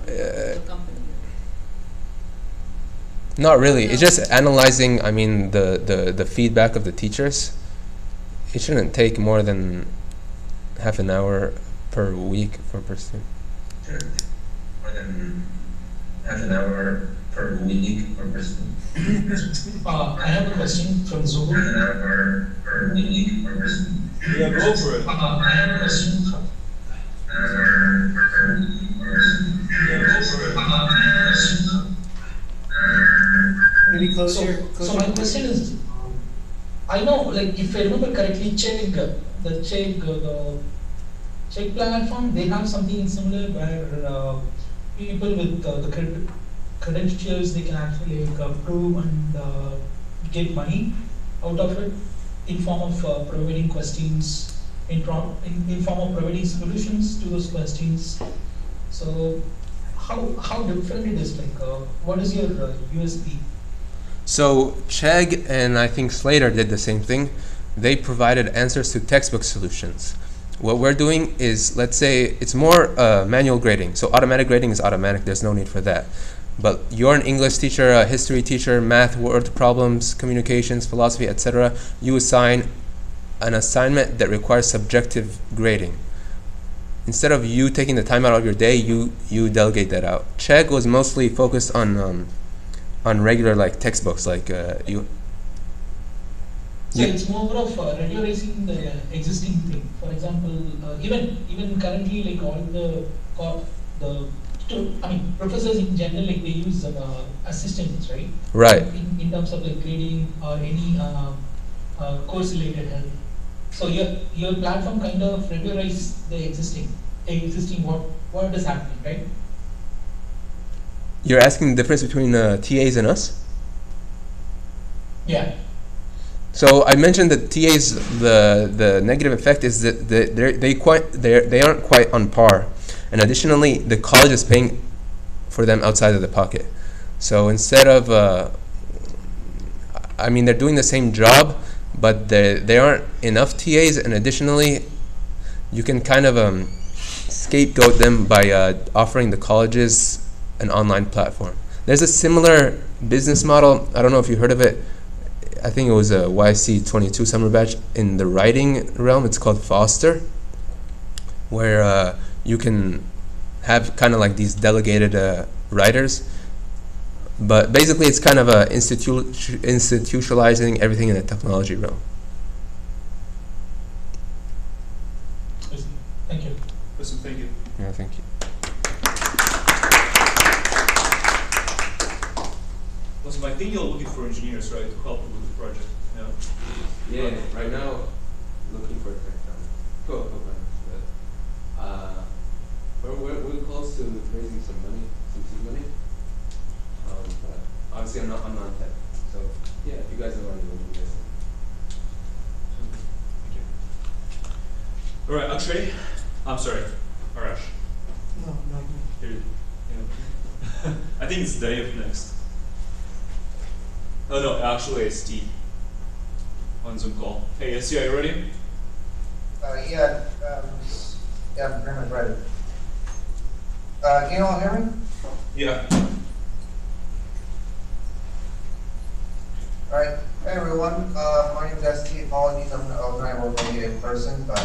for the company. Not really. It's just analyzing, I mean, the feedback of the teachers. It shouldn't take more than half an hour per week per person. More than half an hour per week per person. I have a question from Zoom. Half an hour per week per person. Yeah, go for it. I have a question from Maybe close so, your. so my question is, I know, like, if I remember correctly, the Check platform, they have something similar where people with the credentials, they can actually like, prove and get money out of it in form of providing questions, in form of providing solutions to those questions. So how different it is, like what is your USP? So Chegg and I think Slater did the same thing. They provided answers to textbook solutions. What we're doing is, let's say, it's more manual grading. So automatic grading is automatic. There's no need for that. But you're an English teacher, a history teacher, math, word problems, communications, philosophy, etc. You assign an assignment that requires subjective grading. Instead of you taking the time out of your day, you delegate that out. Chegg was mostly focused on regular like textbooks, like you. So it's more of regularizing the existing thing. For example, even currently, like all professors in general, like they use assistants, right? Right. In terms of like grading or any course related help. So your platform kind of regularize the existing what is happening, right? You're asking the difference between TAs and us? Yeah. So I mentioned that TAs, the negative effect is that they aren't quite on par, and additionally the college is paying for them outside of the pocket. So instead of, I mean, they're doing the same job, but they aren't enough TAs, and additionally, you can kind of scapegoat them by offering the colleges an online platform. There's a similar business model. I don't know if you heard of it. I think it was a YC22 summer batch in the writing realm. It's called Foster, where you can have kind of like these delegated writers. But basically, it's kind of institutionalizing everything in the technology realm. Thank you. Listen, thank you. Yeah, thank you. Listen, I think you're looking for engineers, right, to help you with the project. Yeah, right now, looking for a tech company. We're close to raising some money, some seed money. But obviously I'm not tech. So yeah, if you guys are on the you guys. All right, Akshay. I'm sorry, Arash. No. Here, yeah. I think it's Dave next. Oh no, actually it's Steve on Zoom call. Hey, SC, are you ready? Yeah, I'm pretty much ready. Can you all hear me? Yeah. All right. Hey everyone. My name is ST. Apologies, I was not able to meet in person, but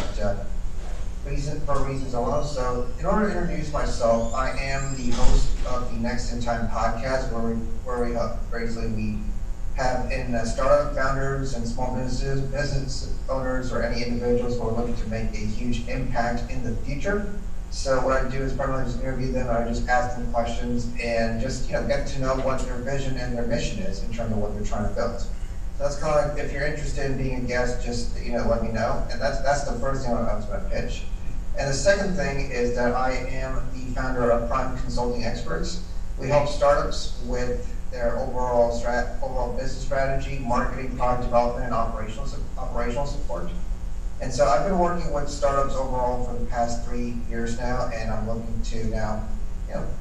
for reasons alone. So, in order to introduce myself, I am the host of the Next in Time podcast, where we have in startup founders and small business owners, or any individuals who are looking to make a huge impact in the future. So what I do is primarily just interview them. I just ask them questions and just get to know what their vision and their mission is in terms of what they're trying to build. So that's kind of like, if you're interested in being a guest, just let me know. And that's the first thing I was going to pitch. And the second thing is that I am the founder of Prime Consulting Experts. We help startups with their overall business strategy, marketing, product development, and operational support. And so I've been working with startups overall for the past 3 years now, and I'm looking to now,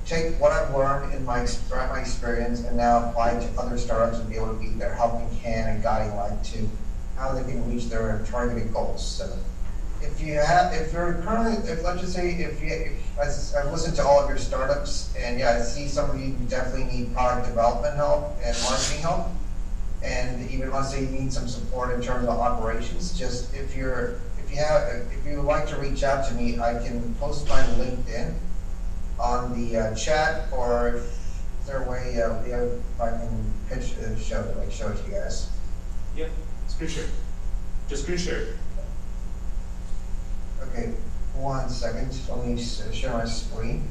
take what I've learned in my experience and now apply it to other startups and be able to be their helping hand and guiding light to how they can reach their targeted goals. So if you're currently, let's just say, I've listened to all of your startups, and yeah, I see some of you definitely need product development help and marketing help, and even let's say you need some support in terms of operations. Just if you would like to reach out to me, I can post my LinkedIn on the chat, or is there a way if I can pitch show it to you guys? Yeah, screen share. Just screen share. Okay, 1 second. Let me share my screen.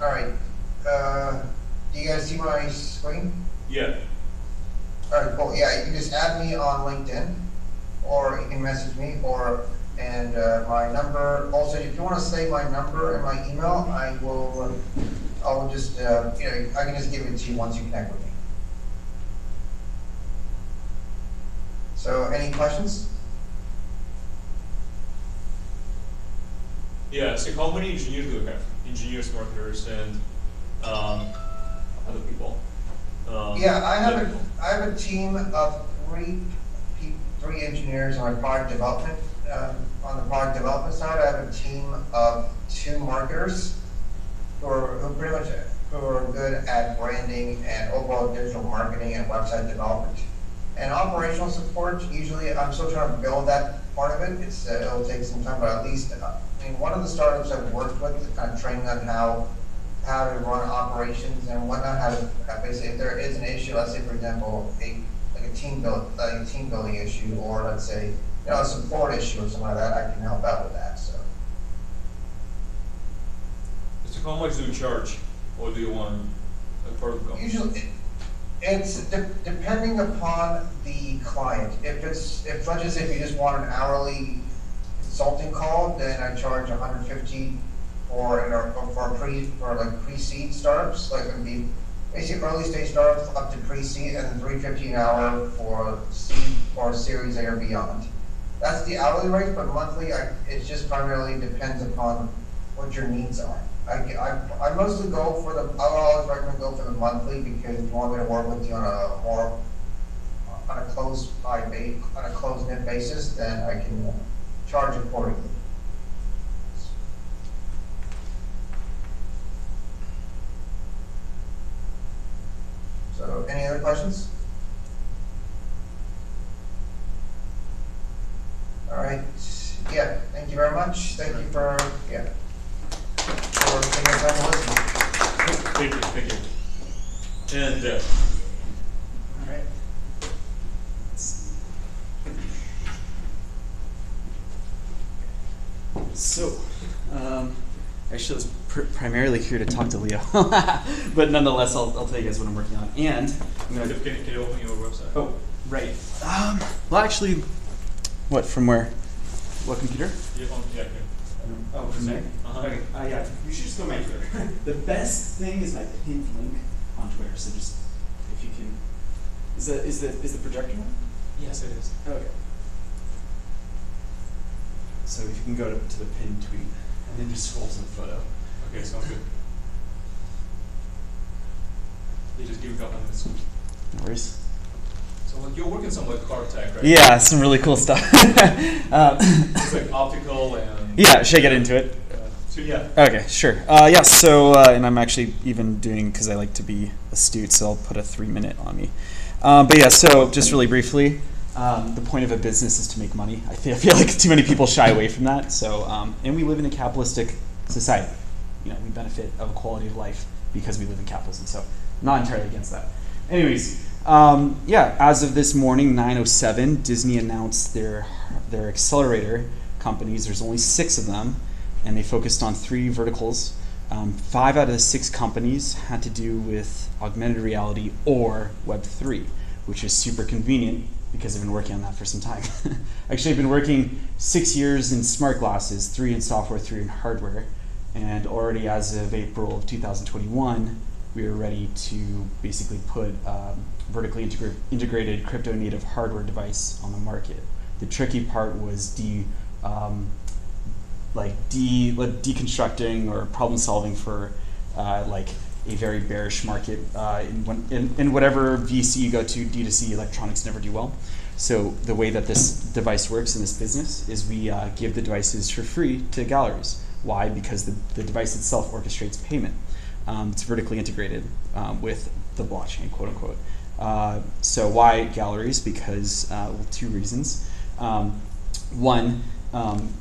All right. Do you guys see my screen? Yeah. All right, cool. Yeah, you can just add me on LinkedIn, or you can message me, and my number. Also, if you want to save my number and my email, I will just I can just give it to you once you connect with me. So, any questions? Yeah. So how many engineers do you have? Engineers, marketers, and other people. Yeah, I have a team of three engineers on my product development. On the product development side, I have a team of 2 marketers who are good at branding and overall digital marketing and website development. And operational support, usually I'm still trying to build that part of it. It'll take some time, but at least one of the startups I've worked with, kind of training on how to run operations and whatnot, how to basically, if there is an issue, let's say for example, a team building issue, or let's say a support issue or something like that, I can help out with that. So how much do you charge, or do you want a protocol? Usually, it's depending upon the client. If let's just say if you just want an hourly consulting call, then I charge $150 for pre-seed startups, like it'd be basically early stage startups up to pre-seed, and then $350 an hour for seed or Series A or beyond. That's the hourly rate, but monthly, it just primarily depends upon what your needs are. I mostly go for I always recommend go for the monthly, because if you want me to work with you on a closed-knit basis, then I can charge accordingly. So, any other questions? All right. Yeah. Thank you very much. Thank you for taking the time to listen. Thank you. And all right. So, actually, I was primarily here to talk to Leo, but nonetheless, I'll tell you guys what I'm working on. And I'm gonna. Can you open your website? Oh, right. Well, actually, what from where? What computer? Yeah, Oh, from there? Okay. Yeah, you should just go to my Twitter. The best thing is my pinned link on Twitter. So just if you can, is the projector on? Yes, it is. Okay. So if you can go to the pinned tweet and then just scroll to the photo. Okay, sounds good. You just give a couple minutes. No worries. So like you're working some like car tech, right? Yeah, some really cool stuff. It's like optical and. Yeah, should I get into it? So yeah. Okay, sure. Yeah, so, and I'm actually even doing, because I like to be astute, so I'll put a 3-minute on me. But yeah, so just really briefly, the point of a business is to make money. I feel like too many people shy away from that. So, and we live in a capitalistic society. You know, we benefit of a quality of life because we live in capitalism. So, not entirely against that. Anyways, yeah, as of this morning, 9:07, Disney announced their accelerator companies. There's only 6 of them, and they focused on 3 verticals. 5 out of the 6 companies had to do with augmented reality or Web3, which is super convenient because I've been working on that for some time. Actually, I've been working 6 years in smart glasses, 3 in software, 3 in hardware, and already as of April of 2021, we were ready to basically put vertically integrated crypto native hardware device on the market. The tricky part was deconstructing or problem solving for like a very bearish market. In whatever VC you go to, D2C electronics never do well. So the way that this device works in this business is we give the devices for free to galleries. Why? Because the device itself orchestrates payment. It's vertically integrated with the blockchain, quote unquote. So why galleries? Because, well, two reasons. One,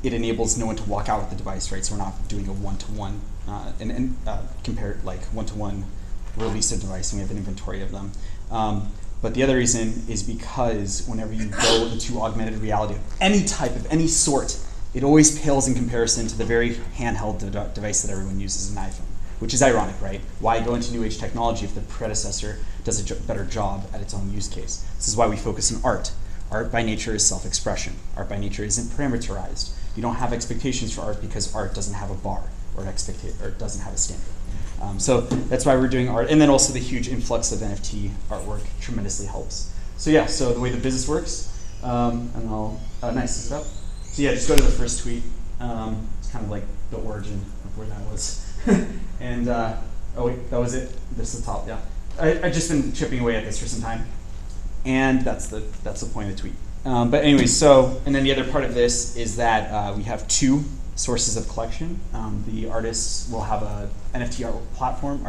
it enables no one to walk out with the device, right? So we're not doing a one-to-one, compare like one-to-one release of device, and we have an inventory of them. But the other reason is because whenever you go into augmented reality of any type, of any sort, it always pales in comparison to the very handheld device that everyone uses, an iPhone, which is ironic, right? Why go into new age technology if the predecessor does a better job at its own use case? This is why we focus on art. Art by nature is self-expression. Art by nature isn't parameterized. You don't have expectations for art because art doesn't have a bar or it doesn't have a standard. So that's why we're doing art. And then also the huge influx of NFT artwork tremendously helps. So yeah, so the way the business works, and I'll, nice stuff. So yeah, just go to the first tweet. It's kind of like the origin of where that was. And, oh wait, that was it? This is the top, yeah. I've just been chipping away at this for some time. And that's the point of the tweet. But anyway, so, and then the other part of this is that we have two sources of collection. The artists will have a NFT art platform,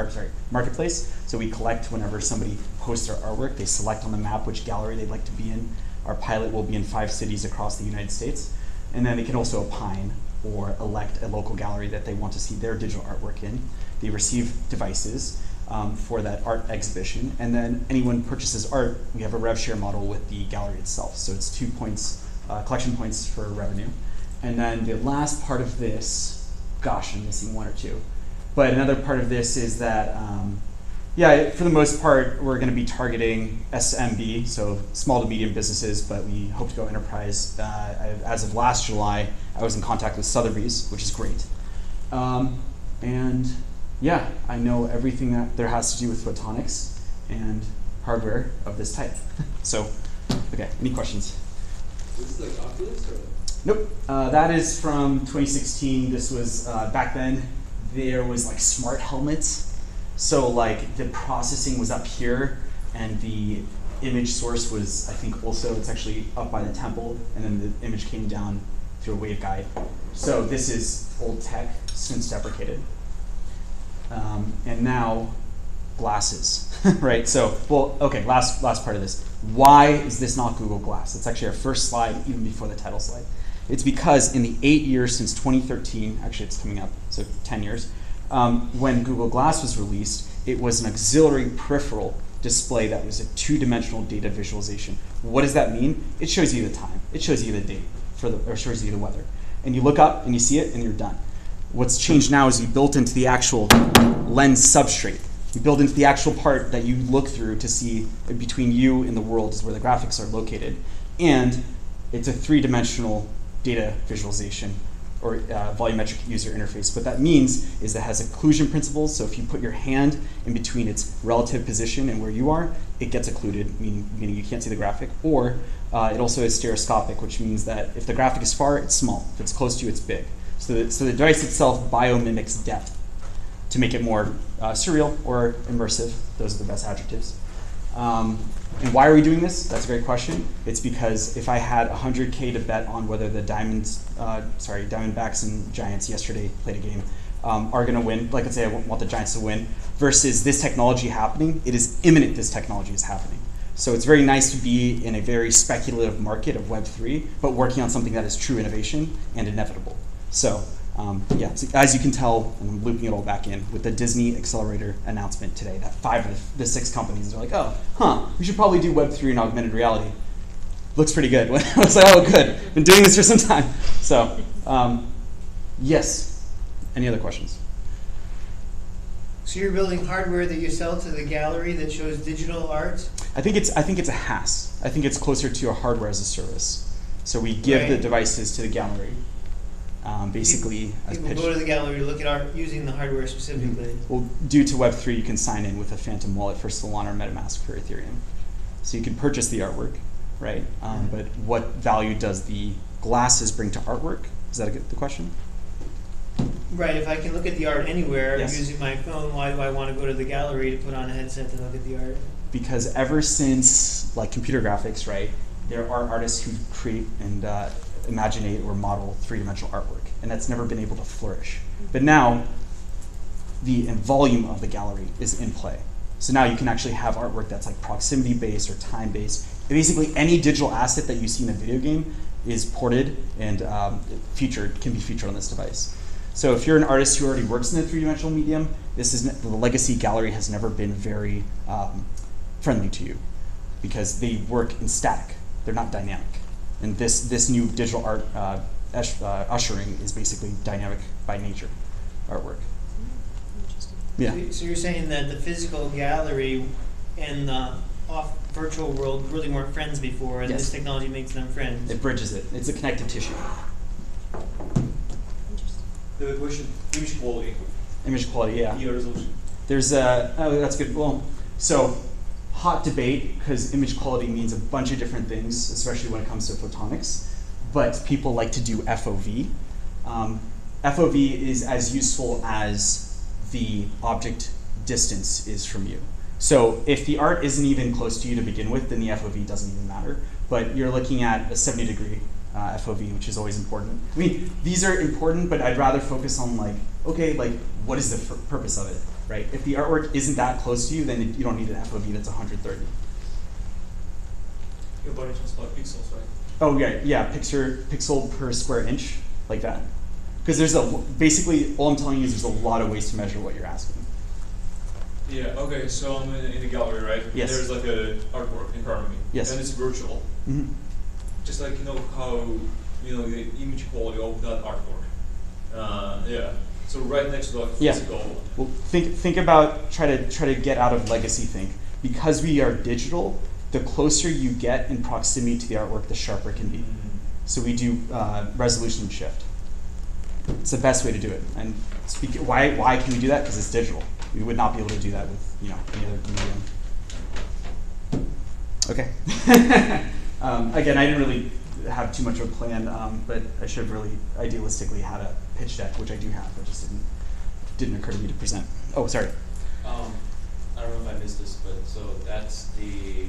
marketplace. So we collect whenever somebody posts their artwork. They select on the map which gallery they'd like to be in. Our pilot will be in 5 cities across the United States. And then they can also opine or elect a local gallery that they want to see their digital artwork in. They receive devices for that art exhibition. And then anyone purchases art, we have a rev share model with the gallery itself. So it's 2 points, collection points for revenue. And then the last part of this, gosh, I'm missing one or two. But another part of this is that, yeah, for the most part, we're going to be targeting SMB, so small to medium businesses, but we hope to go enterprise. As of last July, I was in contact with Sotheby's, which is great. And yeah, I know everything that there has to do with photonics and hardware of this type. So, okay, any questions? Is this like Oculus or? Nope, that is from 2016. This was, back then, there was like smart helmets. So like the processing was up here and the image source was, I think also, it's actually up by the temple, and then the image came down through a waveguide. So this is old tech, since deprecated. And now glasses, right? So, well, okay, last part of this. Why is this not Google Glass? It's actually our first slide, even before the title slide. It's because in the 8 years since 2013, actually it's coming up, so 10 years, when Google Glass was released, it was an auxiliary peripheral display that was a 2-dimensional data visualization. What does that mean? It shows you the time. It shows you the date, or shows you the weather. And you look up and you see it and you're done. What's changed now is you built into the actual lens substrate. You build into the actual part that you look through to see between you and the world is where the graphics are located. And it's a 3-dimensional data visualization or volumetric user interface. What that means is it has occlusion principles. So if you put your hand in between its relative position and where you are, it gets occluded, meaning you can't see the graphic. Or it also is stereoscopic, which means that if the graphic is far, it's small. If it's close to you, it's big. So the device itself biomimics depth to make it more surreal or immersive. Those are the best adjectives. And why are we doing this? That's a great question. It's because if I had 100K to bet on whether the Diamondbacks and Giants yesterday played a game are going to win, like let's say I want the Giants to win, versus this technology happening, it is imminent this technology is happening. So it's very nice to be in a very speculative market of Web3, but working on something that is true innovation and inevitable. So yeah, so as you can tell, and I'm looping it all back in, with the Disney Accelerator announcement today, that 5 of the 6 companies are like, oh, we should probably do Web3 and augmented reality. Looks pretty good. I was like, oh, good. Been doing this for some time. So, yes. Any other questions? So you're building hardware that you sell to the gallery that shows digital art? I think it's a HaaS. I think it's closer to a hardware as a service. So we give the devices to the gallery. basically as People pitched. go to the gallery to look at art using the hardware specifically. Well, due to Web3, you can sign in with a Phantom wallet for Solana or MetaMask for Ethereum. So you can purchase the artwork, right? But what value does the glasses bring to artwork? Is that the question? Right, if I can look at the art anywhere Yes. using my phone, why do I want to go to the gallery to put on a headset to look at the art? Because ever since like computer graphics, right, there are artists who create and imaginate or model three-dimensional artwork, and that's never been able to flourish. But now, the volume of the gallery is in play. So now you can actually have artwork that's like proximity-based or time-based. Basically, any digital asset that you see in a video game is ported and can be featured on this device. So if you're an artist who already works in a three-dimensional medium, the legacy gallery has never been very friendly to you because they work in static. They're not dynamic. And this new digital art ushering is basically dynamic by nature artwork. Yeah. So you're saying that the physical gallery and the virtual world really weren't friends before, and Yes. this technology makes them friends. It bridges it. It's a connective tissue. The question, image quality. Image quality, yeah. Yeah, resolution. There's that's good. Well, so hot debate because image quality means a bunch of different things, especially when it comes to photonics. But people like to do FOV. FOV is as useful as the object distance is from you. So if the art isn't even close to you to begin with, then the FOV doesn't even matter. But you're looking at a 70-degree FOV, which is always important. I mean, these are important, but I'd rather focus on like, okay, like what is the purpose of it, right? If the artwork isn't that close to you, then you don't need an FOV that's 130. Your body just like pixels, right? Oh yeah, pixel per square inch, like that. Because there's basically all I'm telling you is there's a lot of ways to measure what you're asking. Yeah, okay, so I'm in the gallery, right? Yes. There's like a artwork in front of me. Yes. And it's virtual. Mm-hmm. Just like, how, the image quality of that artwork. Yeah. So right next to the physical. Well, think about, try to get out of legacy think. Because we are digital, the closer you get in proximity to the artwork, the sharper it can be. So we do resolution shift. It's the best way to do it. And why can we do that? Because it's digital. We would not be able to do that with any other medium. Okay. Again, I didn't really have too much of a plan, but I should have really idealistically had a pitch deck, which I do have. It just didn't occur to me to present. Oh, sorry. I don't know if I missed this, but so that's the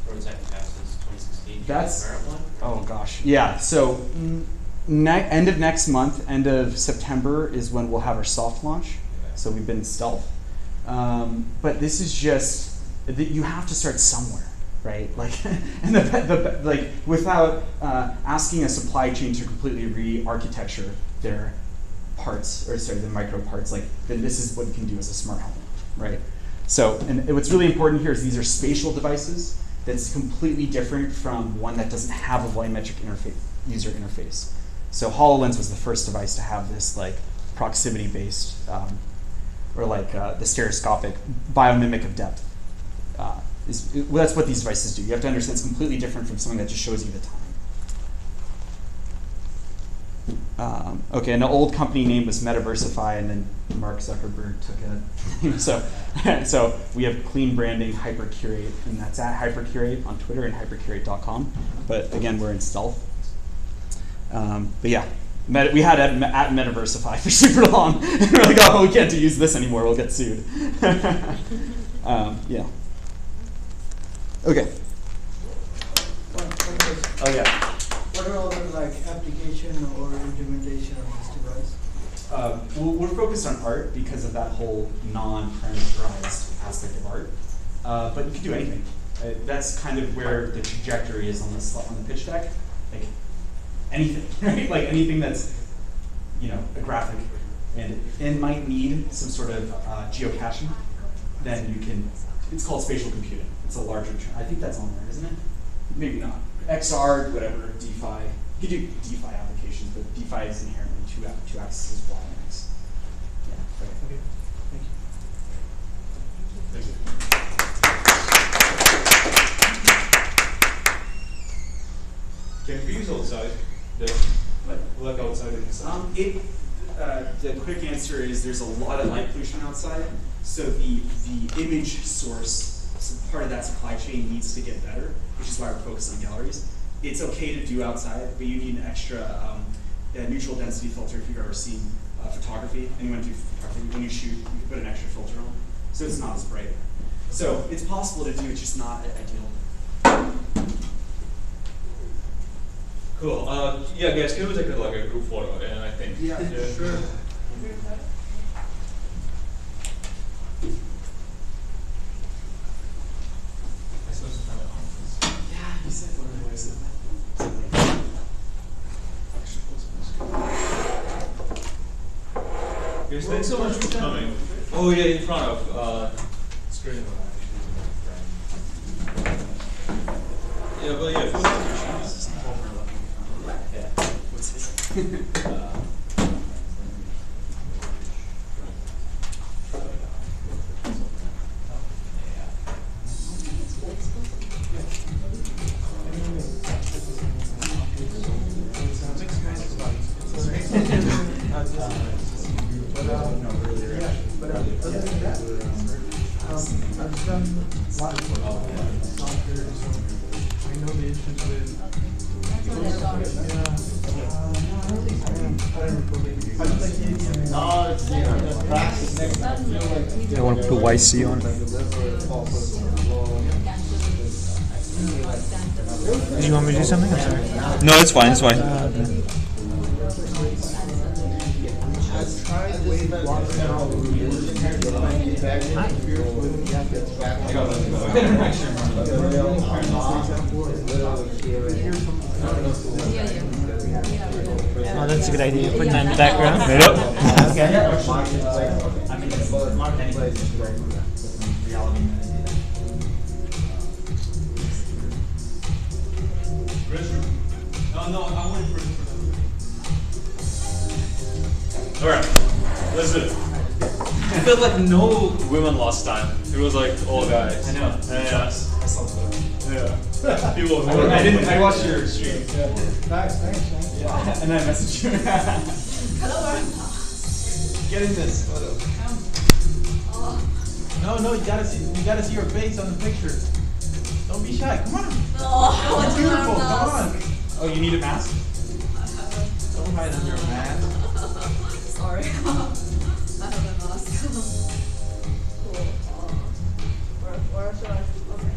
prototype passes 2016. That's the current one? Oh gosh, yeah. So end of next month, end of September is when we'll have our soft launch. Okay. So we've been stealth, but this is just you have to start somewhere, right? Like, and like without asking a supply chain to completely re-architecture their parts, or sorry, the micro parts. Like, then this is what you can do as a smart home, right? So, and what's really important here is these are spatial devices. That's completely different from one that doesn't have a volumetric user interface. So HoloLens was the first device to have this like proximity-based, or like the stereoscopic biomimic of depth. That's what these devices do. You have to understand it's completely different from something that just shows you the time. Okay, and the old company name was Metaversify, and then Mark Zuckerberg took it. So we have clean branding, Hypercurate, and that's at Hypercurate on Twitter and hypercurate.com. But again, we're in stealth. But yeah, we had at Metaversify for super long. And we're like, oh, we can't use this anymore. We'll get sued. Yeah. Okay. Oh yeah. What are other application or implementation of this device? We're focused on art because of that whole non-parameterized aspect of art. But you can do anything. That's kind of where the trajectory is on the pitch deck. Like anything, right? Like anything that's a graphic and might need some sort of geocaching. Then you can. It's called spatial computing. It's a larger. I think that's on there, isn't it? Maybe not. XR, whatever, DeFi. You could do DeFi applications, but DeFi is inherently two axes, Y and X. Yeah. Okay. Thank you. Can we use outside? Like outside in the sun? The quick answer is there's a lot of light pollution outside, so the image source, so part of that supply chain needs to get better, which is why we're focused on galleries. It's okay to do outside, but you need an extra neutral density filter if you've ever seen photography. Anyone do photography? When you shoot, you can put an extra filter on, so it's not as bright. So it's possible to do, it's just not ideal. Cool. Yeah, guys, can we take like a group photo? And I think. Yeah, sure. Yeah, you said what I said. Guys, thanks so much for coming. Oh yeah, in front of screen. Yeah, well, yeah. What's this? I've done lots of soccer, so I know the issues with. I want to put YC on it. Do you want me to do something? I'm sorry. No, it's fine. It's fine. Oh, that's a good idea. Putting that in the background. Yep. Okay. No, I want to Alright, let's do it. I felt like no women last time. It was like all guys. I know. Yeah. I saw that. Yeah. People who I watched your stream. Yeah. Nice, thanks, man. Yeah. And then I messaged you. Get in this photo. No, you gotta see your face on the picture. Don't be shy. Come on. Oh, it's beautiful. Come on. Oh, you need a mask? Don't hide under a mask. Sorry. I have a mask. Cool. Where should I? Okay.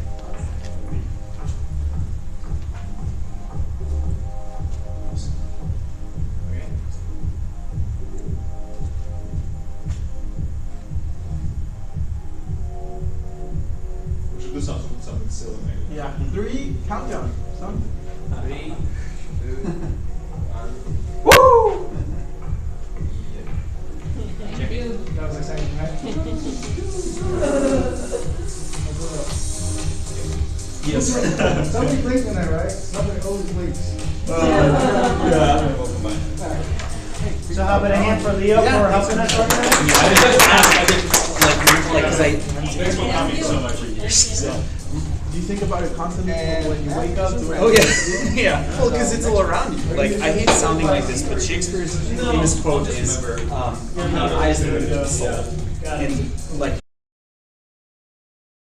We should do something silly maybe. Yeah. 3, countdown. Something. 3, 2, 1. Woo! That was exciting, right? Yes. Somebody blinks in there, right? Somebody always blinks. Yeah. So how about a hand for Leo for helping us organize? Yeah, I just asked. I did like because Thanks for coming so much. Do you think about it constantly when you wake up? Oh yeah, yeah. Well, because it's all around you. Like I hate sounding like this, but Shakespeare's famous quote is, "Your eyes are the window of the soul," and like